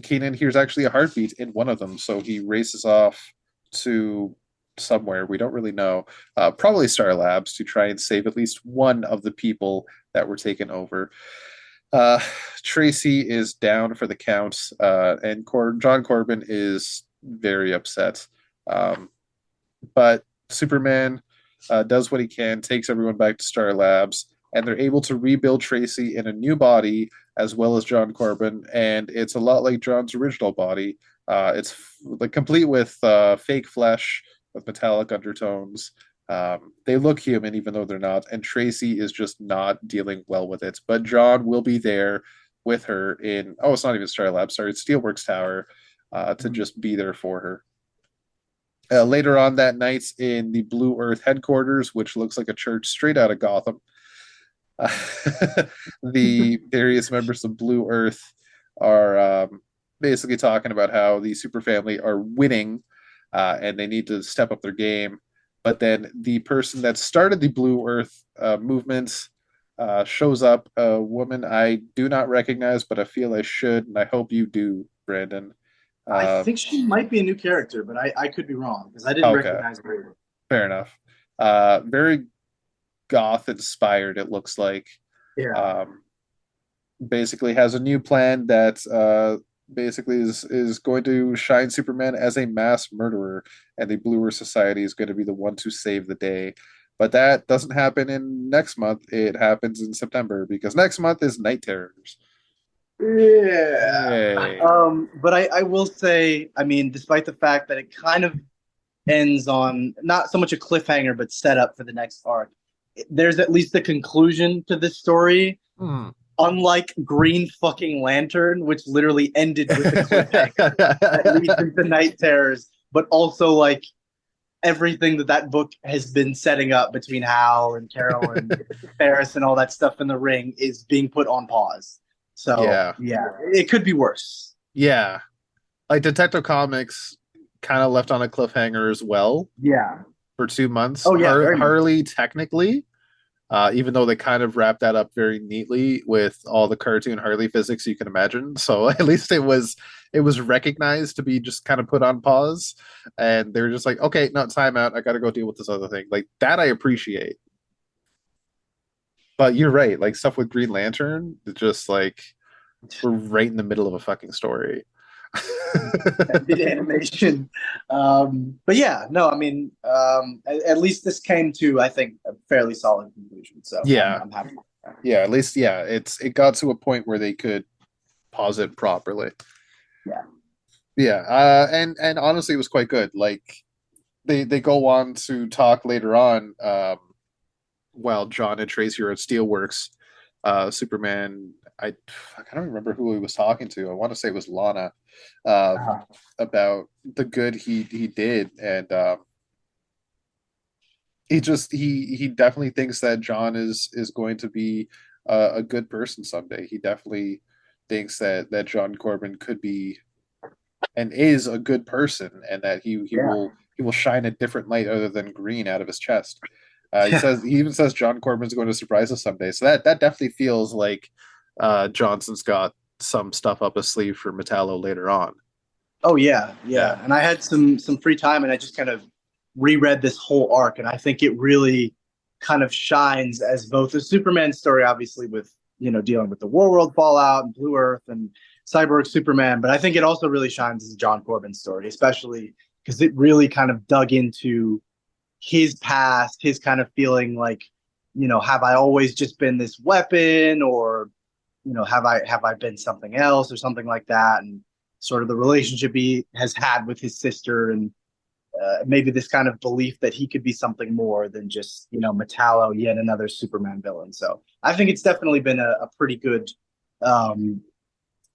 Keenan hears actually a heartbeat in one of them, so he races off to somewhere we don't really know, probably Star Labs, to try and save at least one of the people that were taken over. Uh, Tracy is down for the count, and John Corbin is very upset. Um, but Superman does what he can, takes everyone back to Star Labs, and they're able to rebuild Tracy in a new body as well as John Corbin, and it's a lot like John's original body. It's like complete with fake flesh with metallic undertones. They look human even though they're not, and Tracy is just not dealing well with it. But John will be there with her in, oh, it's not even Star Labs, sorry, it's Steelworks Tower, to Mhm. just be there for her. Later on that night in the Blue Earth headquarters, which looks like a church straight out of Gotham, uh, the various members of Blue Earth are basically talking about how the Super Family are winning, and they need to step up their game. But then the person that started the Blue Earth movement shows up, a woman I do not recognize, but I feel I should, and I hope you do, Brandon. I Uh, think she might be a new character, but I could be wrong because I didn't okay, recognize her. fair enough. Very goth inspired, it looks like. Yeah. Um, Basically has a new plan that basically is going to shine Superman as a mass murderer, and the Blue Earth Society is going to be the one to save the day. But that doesn't happen in next month. It happens in September because next month is Night Terrors. Yeah. Yay. But I will say, I mean, despite the fact that it kind of ends on not so much a cliffhanger, but set up for the next arc, there's at least a conclusion to this story. Hmm. Unlike Green fucking Lantern, which literally ended with a cliffhanger that leads into Night Terrors, but also like everything that book has been setting up between Hal and Carol and Ferris and all that stuff in the ring is being put on pause. So Yeah. yeah, it could be worse. Yeah. Like Detective Comics kind of left on a cliffhanger as well Yeah. for 2 months. Oh yeah, very much. Harley technically, even though they kind of wrapped that up very neatly with all the cartoon Harley physics you can imagine. So at least it was recognized to be just kind of put on pause, and they were just like, okay, no, time out. I got to go deal with this other thing. Like that, I appreciate. But you're right. Like stuff with Green Lantern, it's just like we're right in the middle of a fucking story. Did animation. But yeah, no, I mean, at least this came to, I think, a fairly solid conclusion. So Yeah, I'm happy. yeah. At least, yeah. It got to a point where they could pause it properly. Yeah. Yeah, and honestly, it was quite good. Like they go on to talk later on, while John and Tracy are at Steelworks. Superman, I don't remember who he was talking to. I want to say it was Lana, um, Uh, about the good he did, and he definitely thinks that John is going to be a good person someday. He definitely thinks that John Corbin could be and is a good person, and that yeah. he will shine a different light other than green out of his chest. Yeah. He even says John Corbin's going to surprise us someday. So that definitely feels like Johnson's got some stuff up a sleeve for Metallo later on. Oh yeah, Yeah. yeah. And I had some free time, and I just kind of reread this whole arc, and I think it really kind of shines as both a Superman story, obviously with dealing with the War World fallout and Blue Earth and Cyborg Superman, but I think it also really shines as a John Corbin story, especially because it really kind of dug into his past, his kind of feeling like, have I always just been this weapon, or have I been something else or something like that, and sort of the relationship he has had with his sister, and maybe this kind of belief that he could be something more than just Metallo, yet another Superman villain. So I think it's definitely been um,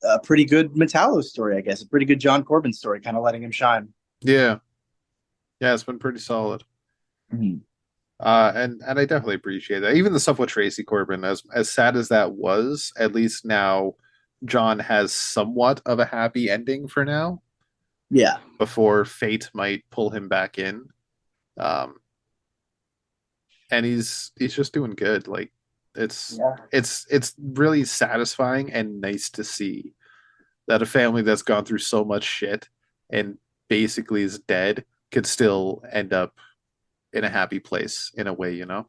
a pretty good Metallo story, I guess, a pretty good John Corbin story, kind of letting him shine. Yeah. Yeah, it's been pretty solid. Mhm. And I definitely appreciate that. Even the stuff with Tracy Corbin, as sad as that was, at least now John has somewhat of a happy ending for now Yeah, before fate might pull him back in. Um, and he's just doing good. Like it's yeah. it's really satisfying and nice to see that a family that's gone through so much shit and basically is dead could still end up in a happy place in a way, you know?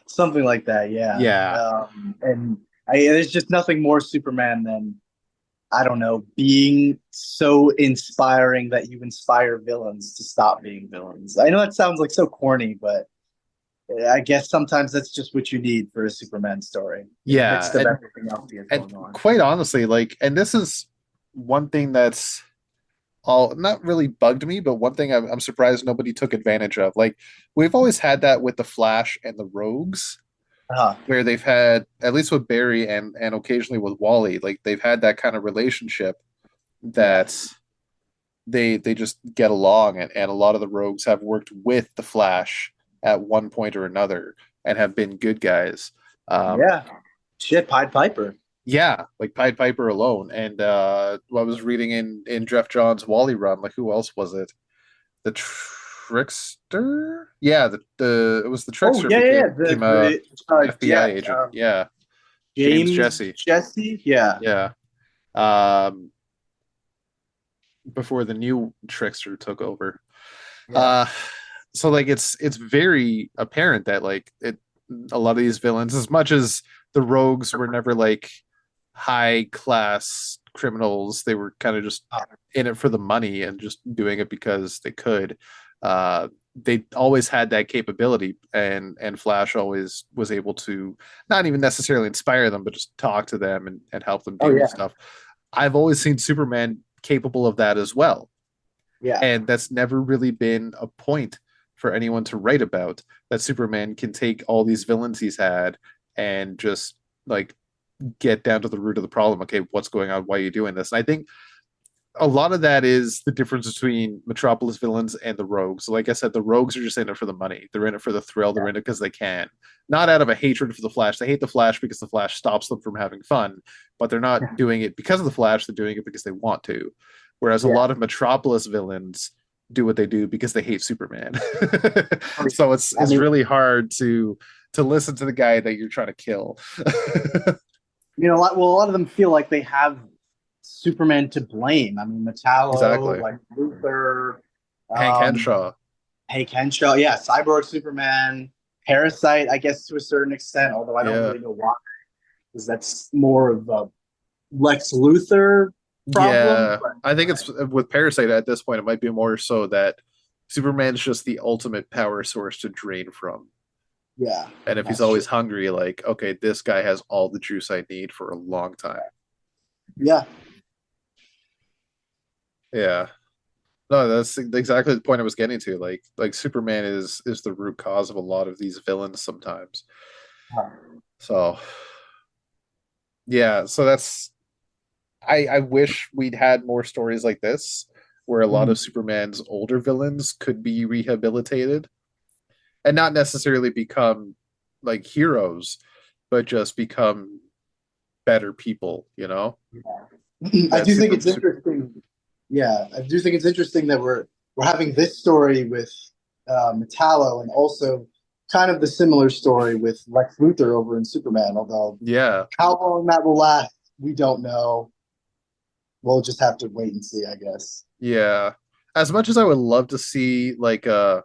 Something like that, yeah. Yeah, And there's just nothing more Superman than, I don't know, being so inspiring that you inspire villains to stop being villains. I know that sounds like so corny, but I guess sometimes that's just what you need for a Superman story in the yeah, midst of everything else he has and going on. quite honestly, like, and this is one thing that's all not really bugged me, but one thing I'm surprised nobody took advantage of. Like, we've always had that with the Flash and the Rogues, Uh, where they've had at least with Barry and occasionally with Wally, like they've had that kind of relationship yeah, that they just get along, and a lot of the Rogues have worked with the Flash at one point or another and have been good guys. Um, yeah. Shit, Pied Piper. yeah, like Pied Piper alone. And I was reading in Jeff Johns' Wally run, like who else was it? The Trickster? Yeah, the it was the Oh Trickster yeah, yeah, yeah. became a FBI Yeah, agent. Yeah, James James Jesse. Jesse. Yeah, Yeah. Um, before the new Trickster took over. yeah. Uh, so like it's very apparent that like a lot of these villains, as much as the rogues were never like high class criminals, they were kind of just in it for the money and just doing it because they could. They always had that capability, and Flash always was able to not even necessarily inspire them, but just talk to them and help them Oh deal with yeah, stuff. I've always seen Superman capable of that as well, yeah. and that's never really been a point for anyone to write about, that Superman can take all these villains he's had and just like get down to the root of the problem. Okay, what's going on? Why are you doing this? And I think a lot of that is the difference between Metropolis villains and the Rogues. So like I said, the Rogues are just in it for the money. They're in it for the thrill. They're in it because they can, not out of a hatred for the Flash. They hate the Flash because the Flash stops them from having fun, but they're not doing it because of the Flash. They're doing it because they want to. Whereas a Yeah. lot of Metropolis villains do what they do because they hate Superman. Oh, So I it's mean, really hard to listen to the guy that you're trying to kill. a lot of them feel like they have Superman to blame. I mean, Metallo, Exactly. like Luther, Hank um, Henshaw. Hank Henshaw, yeah, Cyborg Superman, Parasite, I guess to a certain extent, although I don't Yeah. really know why, because that's more of a Lex Luthor problem. Yeah, I think it's with Parasite at this point, it might be more so that Superman's just the ultimate power source to drain from. Yeah, And if he's that's true. always hungry, like, okay, this guy has all the juice I need for a long time. Yeah, Yeah. No, that's exactly the point I was getting to. Like Superman is the root cause of a lot of these villains sometimes. So yeah, so that's I wish we'd had more stories like this where a lot Mhm. of Superman's older villains could be rehabilitated and not necessarily become like heroes, but just become better people, you know? I That do think super, it's super interesting. Yeah, I do think it's interesting that we're having this story with Metallo, and also kind of the similar story with Lex Luthor over in Superman. Although yeah. how long that will last, we don't know. We'll just have to wait and see, I guess. Yeah. As much as I would love to see like a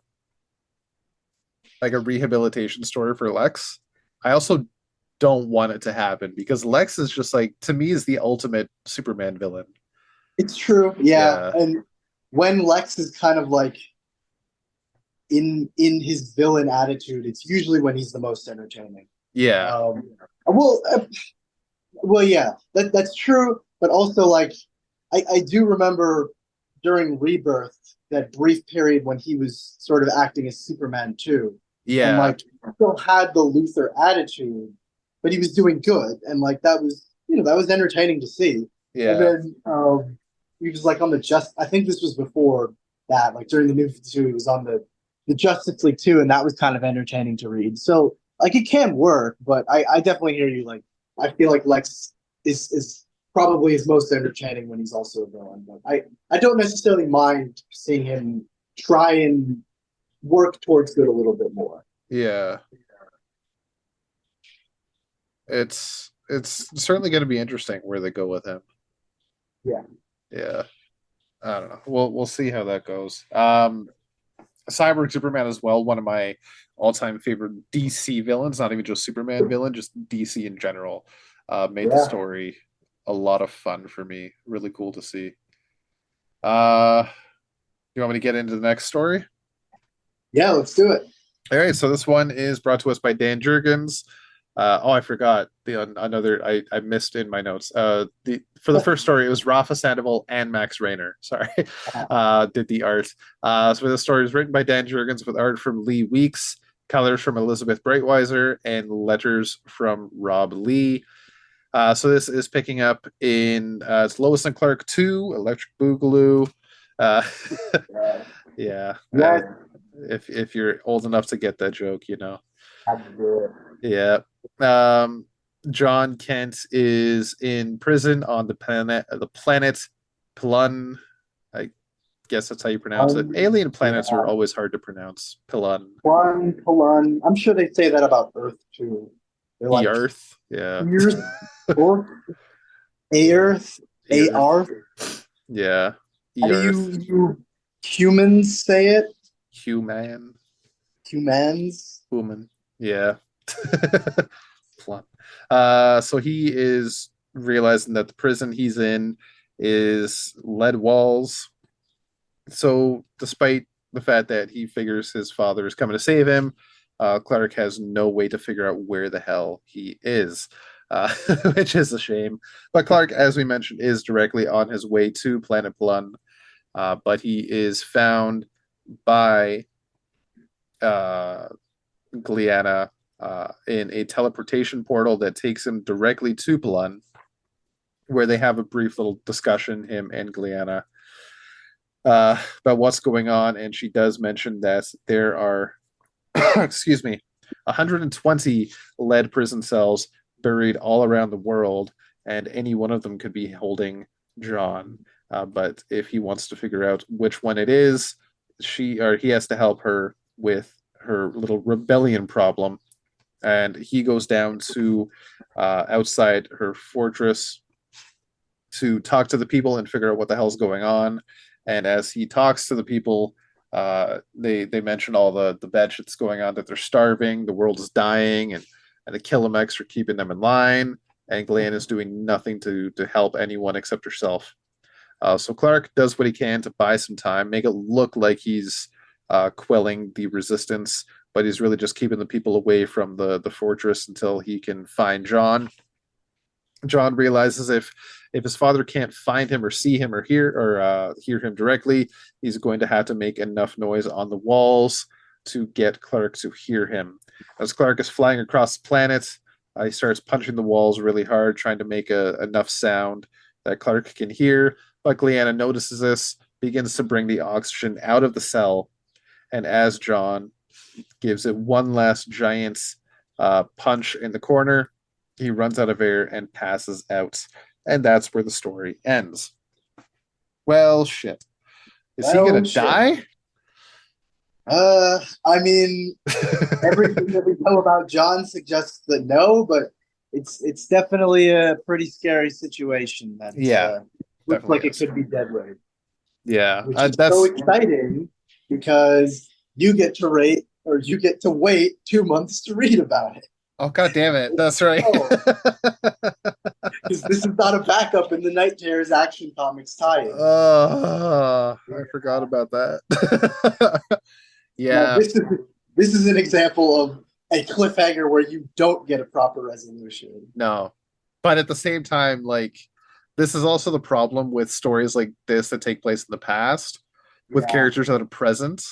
rehabilitation story for Lex, I also don't want it to happen because Lex is just like to me is the ultimate Superman villain. It's true, yeah. Yeah. And when Lex is kind of like in his villain attitude, it's usually when he's the most entertaining. Yeah. Um, well, yeah, that's true. But also, like, I do remember during Rebirth that brief period when he was sort of acting as Superman too, and Yeah. like still had the Luther attitude, but he was doing good, and like that was that was entertaining to see. And Yeah. then he was like on the just. I think this was before that, like during the New 52, he was on the Justice League too, and that was kind of entertaining to read. So like it can work, but I definitely hear you. Like I feel like Lex is probably his most entertaining when he's also a villain. But I don't necessarily mind seeing him try and work towards good a little bit more. Yeah. It's certainly going to be interesting where they go with him. Yeah. Yeah. I don't know. We'll see how that goes. Cyborg Superman as well, one of my all-time favorite DC villains, not even just Superman villain, just DC in general. Made the Yeah. story a lot of fun for me. Really cool to see. Uh, you want me to get into the next story? Yeah, let's do it. All right, so this one is brought to us by Dan Jurgens. Oh, I forgot the another I missed in my notes. The for the first story, it was Rafa Sandoval and Max Rayner. Sorry, did the art. So the story is written by Dan Jurgens with art from Lee Weeks, colors from Elizabeth Breitweiser, and letters from Rob Lee. So this is picking up in it's Lois and Clark 2, Electric Boogaloo. Uh, Yeah. yeah, Yeah, if you're old enough to get that joke, you know. I have to do it. Yeah. Um, John Kent is in prison on the planet Pilun. I guess that's how you pronounce it. Alien planets are Yeah. always hard to pronounce. Pilun. Plun. I'm sure they say that about Earth too. They're E like Earth. Yeah. Earth or Earth, E A Earth. R. Yeah. How E do Earth. you humans say it? Human. Humans. Human. Yeah. Plum. So he is realizing that the prison he's in is lead walls. So despite the fact that he figures his father is coming to save him, Clark has no way to figure out where the hell he is, uh, which is a shame. But Clark, as we mentioned, is directly on his way to Planet Blun, but he is found by uh, Gliana in a teleportation portal that takes him directly to Blun, where they have a brief little discussion, him and Gliana, about what's going on. And she does mention that there are, excuse me, 120 lead prison cells buried all around the world, and any one of them could be holding John. But if he wants to figure out which one it is, she or he has to help her with her little rebellion problem. And he goes down to outside her fortress to talk to the people and figure out what the hell's going on. And as he talks to the people, they mention all the bad shit's going on, that they're starving, the world is dying, and the Killamex are keeping them in line. And Glenn is doing nothing to help anyone except herself. So Clark does what he can to buy some time, make it look like he's quelling the resistance, but he's really just keeping the people away from the fortress until he can find John. John realizes if his father can't find him or see him or hear him directly, he's going to have to make enough noise on the walls to get Clark to hear him. As Clark is flying across the planet, he starts punching the walls really hard, trying to make enough sound that Clark can hear. But Gleanna notices this, begins to bring the oxygen out of the cell, and as John gives it one last giant punch in the corner, he runs out of air and passes out. And that's where the story ends. Well, shit. Is he gonna Well, shit. die? I mean, everything that we know about John suggests that no, but it's definitely a pretty scary situation that Yeah, looks definitely like it is. could be Deadwood, Yeah, which is so that's exciting because you get to wait 2 months to read about it. oh god damn it. That's right. Oh, because this is not a backup in the Night Terrors Action Comics tie-in. I forgot about that. Now Yeah. this is an example of a cliffhanger where you don't get a proper resolution. No. But at the same time, like this is also the problem with stories like this that take place in the past with Yeah, characters that are present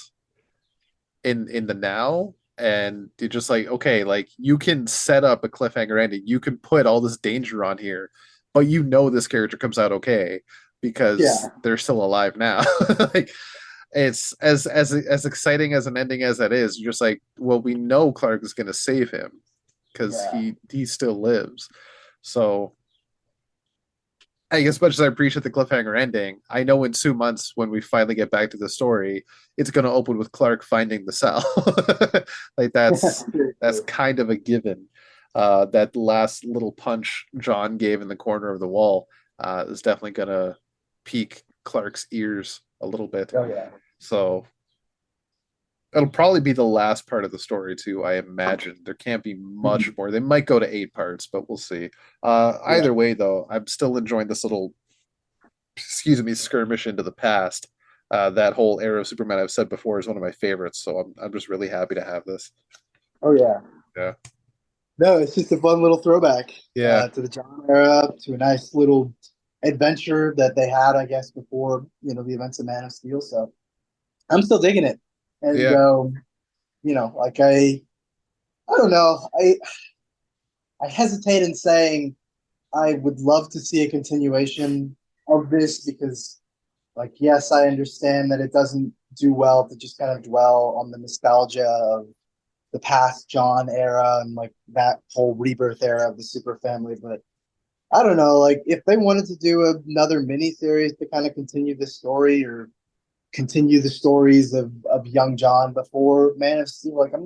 in the now and you're just like okay like you can set up a cliffhanger ending you can put all this danger on here but you know this character comes out okay because yeah, they're still alive now like it's as exciting as an ending as that is you're just like well we know Clark is going to save him because yeah. he still lives so as much as I appreciate the cliffhanger ending, I know in 2 months when we finally get back to the story, it's going to open with Clark finding the cell. Like that's kind of a given. That last little punch John gave in the corner of the wall is definitely going to pique Clark's ears a little bit. Oh yeah. So it'll probably be the last part of the story too. I imagine there can't be much Mhm. more. They might go to 8 parts, but we'll see. Yeah. Either way, though, I'm still enjoying this little skirmish into the past. That whole era of Superman I've said before is one of my favorites, so I'm just really happy to have this. Oh yeah. Yeah, No, it's just a fun little throwback yeah, to the John era, to a nice little adventure that they had, I guess, before the events of Man of Steel. So I'm still digging it, and yeah, like I don't know, I hesitate in saying I would love to see a continuation of this because, like, yes, I understand that it doesn't do well to just kind of dwell on the nostalgia of the past John era and like that whole rebirth era of the super family. But I don't know, like if they wanted to do another mini series to kind of continue the story or continue the stories of young John before Man of Steel, like I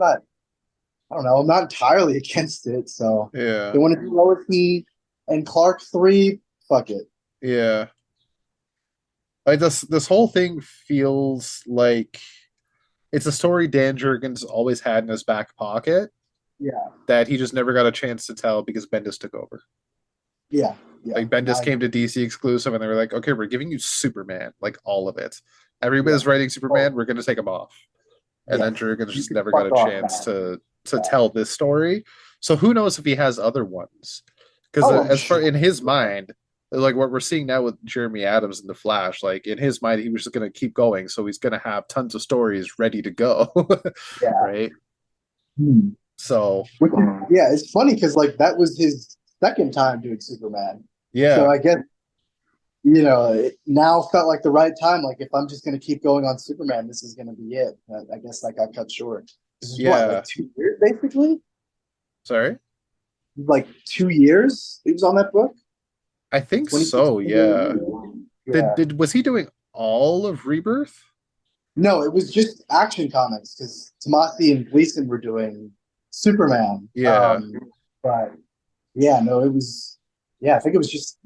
don't know, I'm not entirely against it. So yeah, they want to do Lois and Clark 3, fuck it. yeah. Like this whole thing feels like it's a story Dan Jurgens always had in his back pocket Yeah, that he just never got a chance to tell because Bendis took over. yeah, yeah. Like Bendis I came to agree. DC exclusive, and they were like, "Okay, we're giving you Superman, like all of it. Yeah. Everybody's writing Oh, Superman. We're going to take him off." And yeah. then Jurgens You just can never got fuck a off chance now. to Yeah. tell this story. So who knows if he has other ones? Because Oh, I'm as far sure. in his mind, like what we're seeing now with Jeremy Adams in the Flash, like in his mind, he was just going to keep going. So he's going to have tons of stories ready to go, Yeah. right? Hmm. So Yeah, it's funny because like that was his second time doing Superman. So yeah, I guess it now felt like the right time. Like if I'm just gonna keep going on Superman, this is gonna be it. I guess that got cut short. This is what, like yeah. 2 years basically? Sorry, Like 2 years he was on that book? I think so. Yeah. 2016? Did Yeah. did was he doing all of Rebirth? No, it was just Action Comics because Tomasi and Gleason were doing Superman. Yeah, But yeah, no, it was I think it was just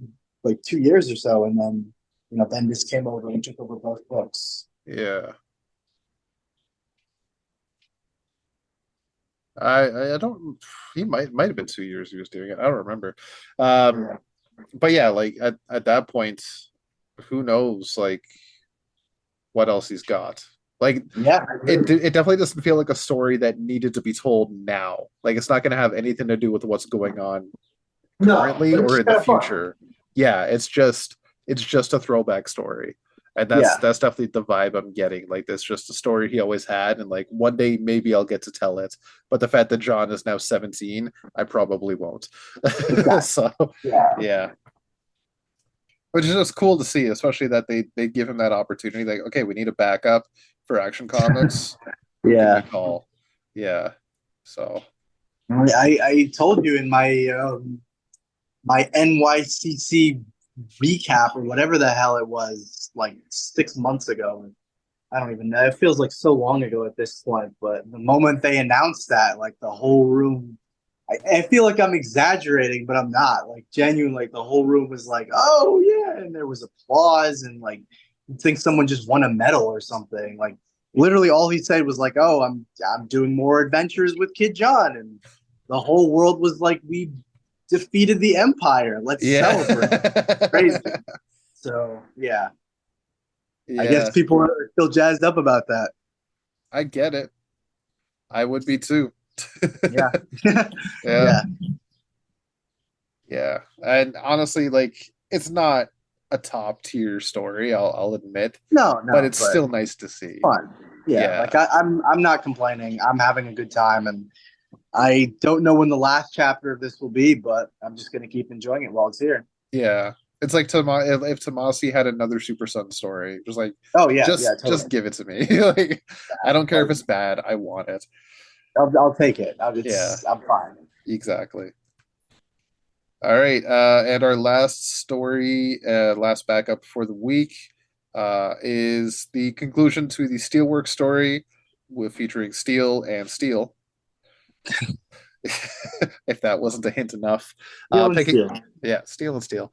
like 2 years or so, and then Bendis came over and took over both books. yeah. I don't. He might have been 2 years he was doing it. I don't remember. Um, Yeah. but yeah, like at that point, who knows like what else he's got? Like Yeah, I agree. it definitely doesn't feel like a story that needed to be told now. Like it's not going to have anything to do with what's going on No, currently but it's or just in the kind of fun. future. Yeah, it's just a throwback story. And that's Yeah, that's definitely the vibe I'm getting. Like that's just a story he always had, and like one day maybe I'll get to tell it. But the fact that John is now 17, I probably won't. exactly. So Yeah, yeah. Which is just cool to see, especially that they give him that opportunity. Like, okay, we need a backup for Action Comics. Give me a yeah. call. Yeah. So I told you in my NYCC recap or whatever the hell it was, like 6 months ago. I don't even know. It feels like so long ago at this point. But the moment they announced that, like the whole room I feel like I'm exaggerating, but I'm not. Like genuinely, like the whole room was like, "Oh yeah," and there was applause, and like you think someone just won a medal or something. Like literally, all he said was like, "Oh, I'm doing more adventures with Kid John," and the whole world was like, "We defeated the Empire. Let's Yeah. celebrate." Crazy. So yeah, I guess Yeah, people are still jazzed up about that. I get it. I would be too. Yeah, Yeah. yeah. Yeah. And honestly, like it's not a top tier story, I'll admit, No, but no, it's but still nice to see. fun. Yeah, Yeah. like I'm not complaining. I'm having a good time, and I don't know when the last chapter of this will be, but I'm just gonna keep enjoying it while it's here. Yeah. It's like if Tomasi had another Super Sun story, just like Oh yeah, yeah, just totally. give it to me. Like I don't care if Like it's bad, I want it. I'll take it. Yeah, I'm fine. exactly. All right, and our last story, last backup for the week, is the conclusion to the Steelworks story, with featuring Steel and Steel. If that wasn't a hint enough, Steel and picking steel. yeah, Steel and Steel.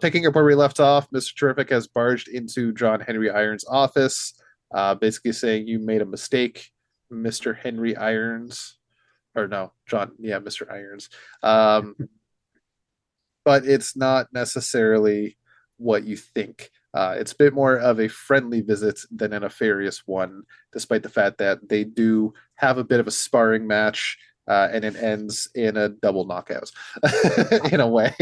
Picking up where we left off, Mr. Terrific has barged into John Henry Irons' office, basically saying you made a mistake, Mr. Henry Irons, or no, John, yeah, Mr. Irons. Um, but it's not necessarily what you think. It's a bit more of a friendly visit than a nefarious one, despite the fact that they do have a bit of a sparring match, and it ends in a double knockout. In a way,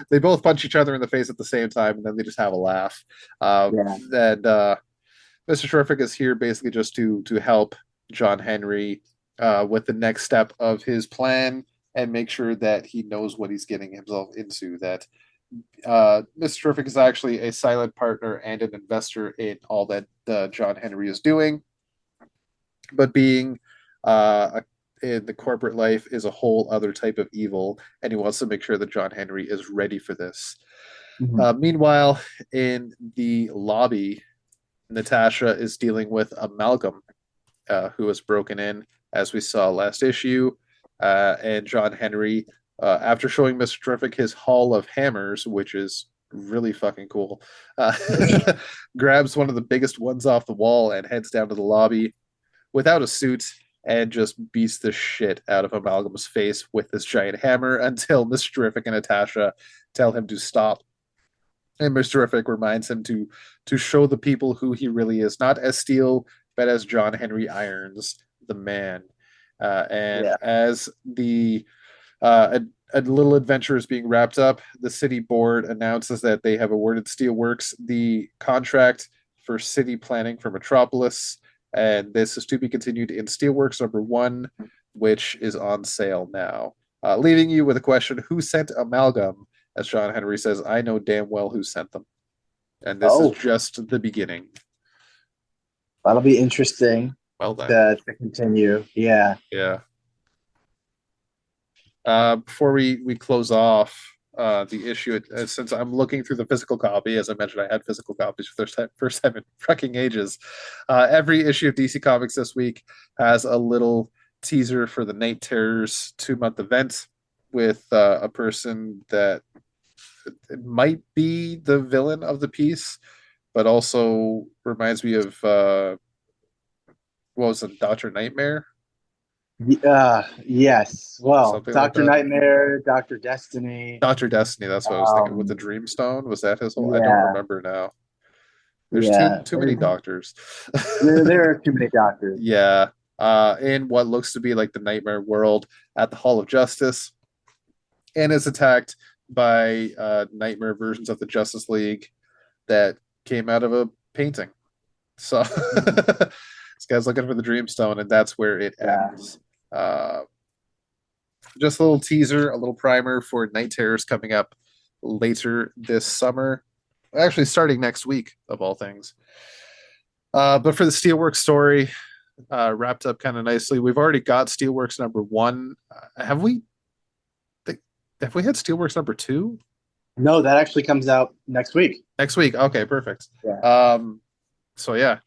they both punch each other in the face at the same time, and then they just have a laugh. Yeah. And Mr. Terrific is here basically just to help John Henry with the next step of his plan and make sure that he knows what he's getting himself into. That Mr. Terrific is actually a silent partner and an investor in all that John Henry is doing, but being in the corporate life is a whole other type of evil, and he wants to make sure that John Henry is ready for this. Mhm. Meanwhile, in the lobby, Natasha is dealing with Amalgam, who was broken in, as we saw last issue. And John Henry, after showing Mr. Terrific his Hall of Hammers, which is really fucking cool, uh, grabs one of the biggest ones off the wall and heads down to the lobby without a suit and just beats the shit out of Amalgam's face with this giant hammer until Mr. Terrific and Natasha tell him to stop. And Mr. Terrific reminds him to show the people who he really is, not as Steel, but as John Henry Irons, the man. And Yeah. as the a little adventure is being wrapped up, the city board announces that they have awarded Steelworks the contract for city planning for Metropolis, and this is to be continued in Steelworks #1, which is on sale now. Leaving you with a question: Who sent Amalgam? As John Henry says, I know damn well who sent them. And this is Oh, just the beginning. that'll be interesting Well then. to continue. Yeah. Yeah. Before we close off the issue, since I'm looking through the physical copy, as I mentioned, I had physical copies for the first time in fucking ages. Every issue of DC Comics this week has a little teaser for the Night Terrors 2 month event with a person that it might be the villain of the piece, but also reminds me of what was it, Doctor Nightmare, Yes. Well, something like Doctor that. Nightmare, Doctor Destiny. Doctor Destiny. That's what I was thinking. With the Um, Dreamstone, was that his whole? I don't yeah, remember now. There's too yeah. too many doctors. There are too many doctors. Yeah. In what looks to be like the nightmare world at the Hall of Justice, and is attacked by nightmare versions of the Justice League that came out of a painting. So Mhm. this guy's looking for the Dreamstone, and that's where it Yeah. ends. Uh, just a little teaser, a little primer for Night Terrors coming up later this summer. Actually, starting next week, of all things. But for the Steelworks story, wrapped up kind of nicely. We've already got Steelworks #1. Have we? Have we had Steelworks #2 No, that actually comes out next week. next week? Okay, perfect. Yeah. So yeah,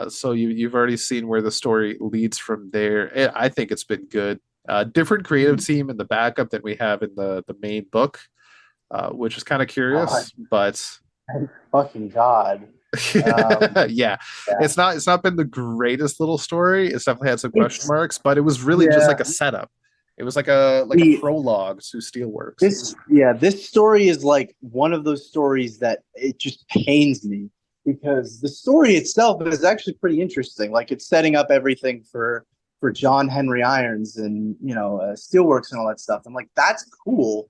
so you've already seen where the story leads from there. I think it's been good. Different creative Hmm. team in the backup than we have in the main book, which is kind of God, curious, but thank fucking God. Um, yeah, yeah. it's not been the greatest little story. It's definitely had some question It's marks, but it was really just like yeah. a setup. It was like a The prologue to Steelworks. this story is like one of those stories that it just pains me because the story itself is actually pretty interesting. Like it's setting up everything for John Henry Irons and Steelworks and all that stuff. I'm like, that's cool,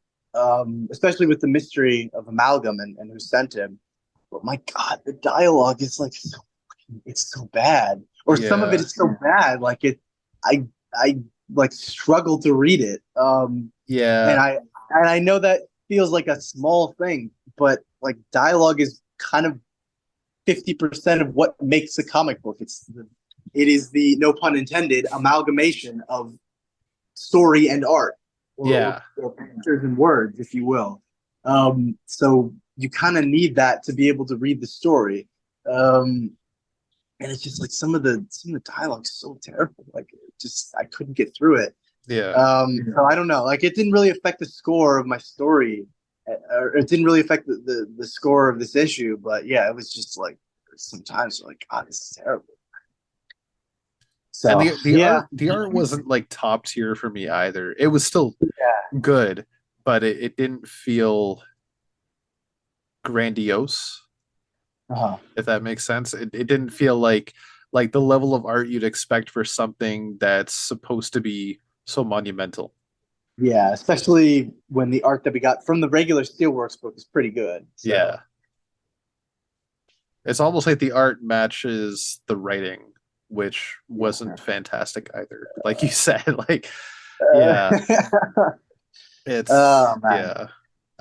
especially with the mystery of Amalgam and who sent him. But my God, the dialogue is like it's so bad, or some of it Yeah, is so bad. Like I like struggle to read it. And yeah, I know that feels like a small thing, but like dialogue is kind of 50% of what makes a comic book. It is the no pun intended amalgamation of story and art, yeah, or pictures and words, if you will. So you kind of need that to be able to read the story. Um, and it's just like some of the dialogue's so terrible. Like just I couldn't get through it. yeah. So I don't know. Like it didn't really affect the score of my story, or it didn't really affect the score of this issue. But yeah, it was just like sometimes like God, this is terrible. And So yeah, the art wasn't like top tier for me either. It was still yeah, good, but it didn't feel grandiose, uh-huh. if that makes sense. It didn't feel like the level of art you'd expect for something that's supposed to be so monumental. Yeah. Especially when the art that we got from the regular Steelworks book is pretty good. So Yeah. It's almost like the art matches the writing, which wasn't yeah. fantastic either. Like you said, like yeah, Uh, it's oh man, yeah.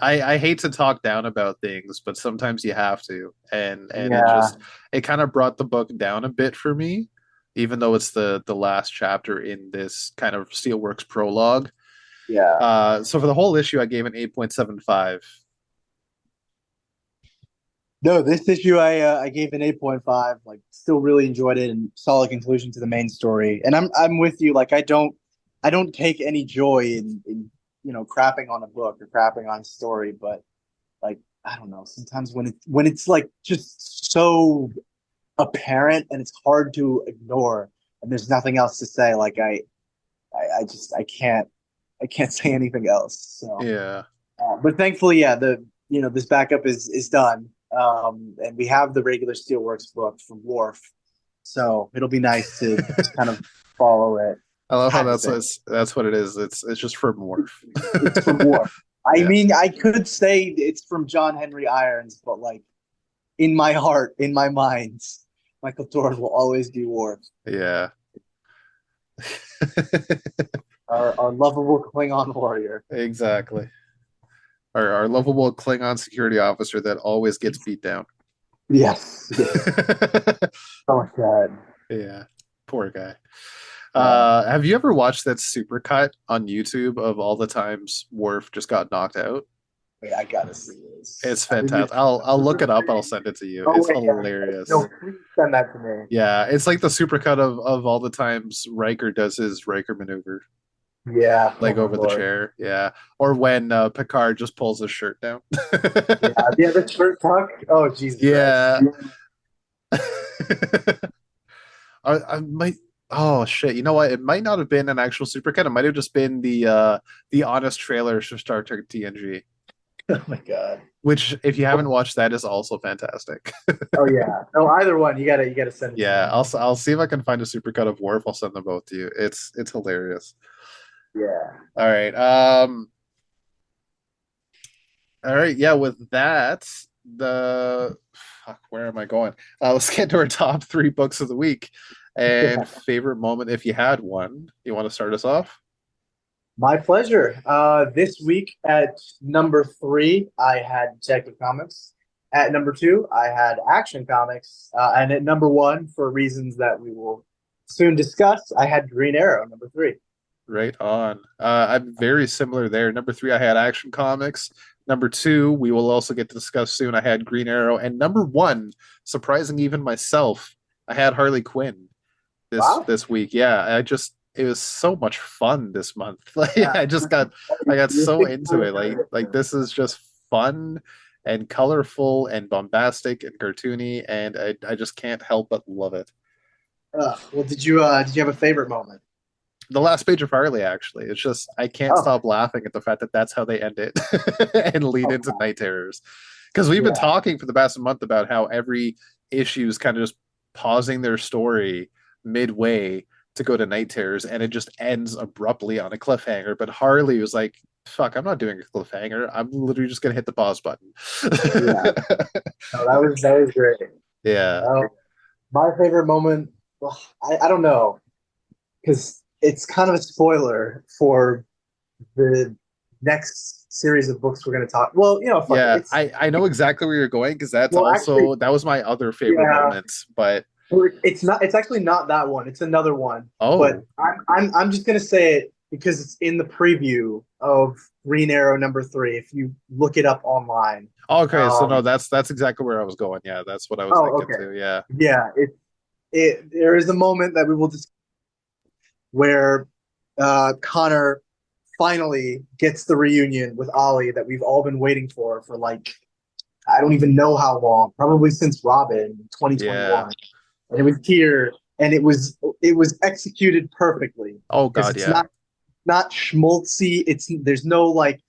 I hate to talk down about things, but sometimes you have to. And it yeah, just it kind of brought the book down a bit for me, even though it's the last chapter in this kind of Steelworks prologue. yeah. So for the whole issue, I gave an 8.75. No, this issue I gave an 8.5. Like, still really enjoyed it and solid conclusion to the main story. And I'm with you. Like, I don't take any joy in crapping on a book or crapping on a story. But like, I don't know. Sometimes when it's like just so apparent and it's hard to ignore, and there's nothing else to say. Like, I just I can't say anything else. So. Yeah. But thankfully, yeah, this backup is done, and we have the regular Steelworks book from Wharf, so it'll be nice to just kind of follow it. I love how Kind of thing. that's what it is. It's just for Morph. It's from Wharf. I Yeah. mean, I could say it's from John Henry Irons, but like in my heart, in my mind, Michael Thorne will always be Wharf, Yeah. our lovable Klingon warrior. Exactly. Our lovable Klingon security officer that always gets beat down. Yes, yes. Oh my God. Yeah. Poor guy. Uh, Have you ever watched that supercut on YouTube of all the times Worf just got knocked out? Wait, I gotta see It's this. I didn't fantastic. even. I'll look it up. I'll send it to you. Oh It's wait, yeah. No, hilarious. please send that to me. Yeah, it's like the supercut of all the times Riker does his Riker maneuver, Yeah. Oh like my over the lord. chair. Yeah, or when Picard just pulls his shirt down. Yeah. Yeah. The shirt tuck. Oh Jesus Christ. Yeah. I might. Oh shit! You know what? It might not have been an actual supercut. It might have just been the honest trailer for Star Trek TNG, Oh my God. which if you haven't watched, that is also fantastic. Oh yeah. Oh, either one. You gotta send it to Yeah, me. I'll see if I can find a supercut of Worf. I'll send them both to you. It's hilarious. Yeah. All right. All right. Yeah. With that, the fuck, where am I going? Let's get to our top three books of the week and Yeah. favorite moment if you had one. You want to start us off? My pleasure. This week at number three, I had Detective Comics. At number two, I had Action Comics. And at number one, for reasons that we will soon discuss, I had Green Arrow, number three. Right on. I'm very similar there. Number three, I had Action Comics. Number two, we will also get to discuss soon. I had Green Arrow, and number one, surprising even myself, I had Harley Quinn this Wow. this week. Yeah, I just it was so much fun this month. Like Yeah, I got you're so thinking into really it. good. Like this is just fun and colorful and bombastic and cartoony, and I just can't help but love it. Well, did you have a favorite moment? The last page of Harley, actually, it's just I can't Oh, stop laughing at the fact that that's how they end it and lead oh into Night Terrors. Because we've been yeah, talking for the past month about how every issue is kind of just pausing their story midway to go to Night Terrors, and it just ends abruptly on a cliffhanger. But Harley was like, "Fuck, I'm not doing a cliffhanger. I'm literally just gonna hit the pause button." yeah. No, that was great. Yeah, Uh, my favorite moment. Well, I don't know because it's kind of a spoiler for the next series of books we're going to talk. Well, fuck it. yeah. I know exactly where you're going because that's Well, actually, also that was my other favorite yeah. moment. But It's not. It's actually not that one. It's another one. But oh, I'm just gonna say it because it's in the preview of Green Arrow #3. If you look it up online. okay, so no, Um. that's exactly where I was going. Yeah, that's what I was Oh, thinking okay. too. Yeah, Yeah. It there is a moment that we will just where Connor finally gets the reunion with Ollie that we've all been waiting for like I don't even know how long, probably since Robin yeah. 2021. And it was here and it was executed perfectly Oh because God, it's yeah, not schmaltzy. There's no like,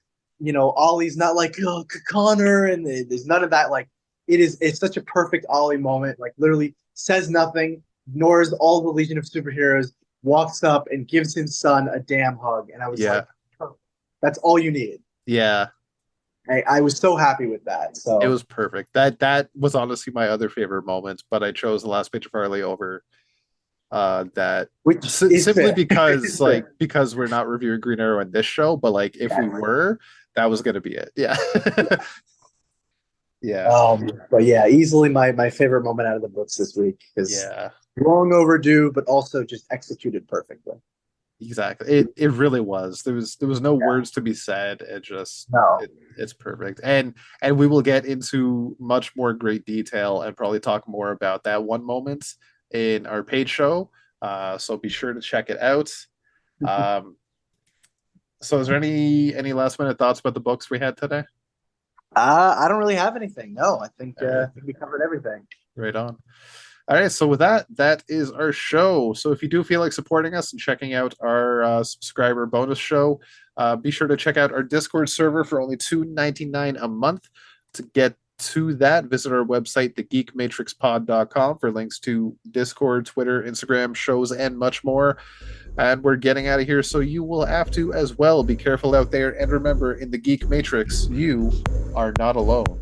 Ollie's not like, oh, Connor, and there's none of that. Like it's such a perfect Ollie moment. Like literally says nothing, ignores all the Legion of Superheroes, walks up and gives his son a damn hug. And I was yeah, like, that's all you need. yeah. I was so happy with that. It So was perfect. That was honestly my other favorite moment, but I chose the last page of Harley over that which is simply fair. because It's fair. because we're not reviewing Green Arrow in this show, but like if we Yes. were, that was gonna be it. Yeah, yeah, But yeah, easily my favorite moment out of the books this week because yeah. long overdue, but also just executed perfectly. Exactly. It really was. There was no Yeah. words to be said. No. It's perfect. And we will get into much more great detail and probably talk more about that one moment in our paid show. So be sure to check it out. Um, so is there any last minute thoughts about the books we had today? I don't really have anything. No, All right, I think we covered everything. right on. All right, so with that, that is our show. So if you do feel like supporting us and checking out our subscriber bonus show, be sure to check out our Discord server for only $2.99 a month. To get to that, visit our website, thegeekmatrixpod.com, for links to Discord, Twitter, Instagram, shows, and much more. And we're getting out of here, so you will have to as well. Be careful out there, and remember, in the Geek Matrix, you are not alone.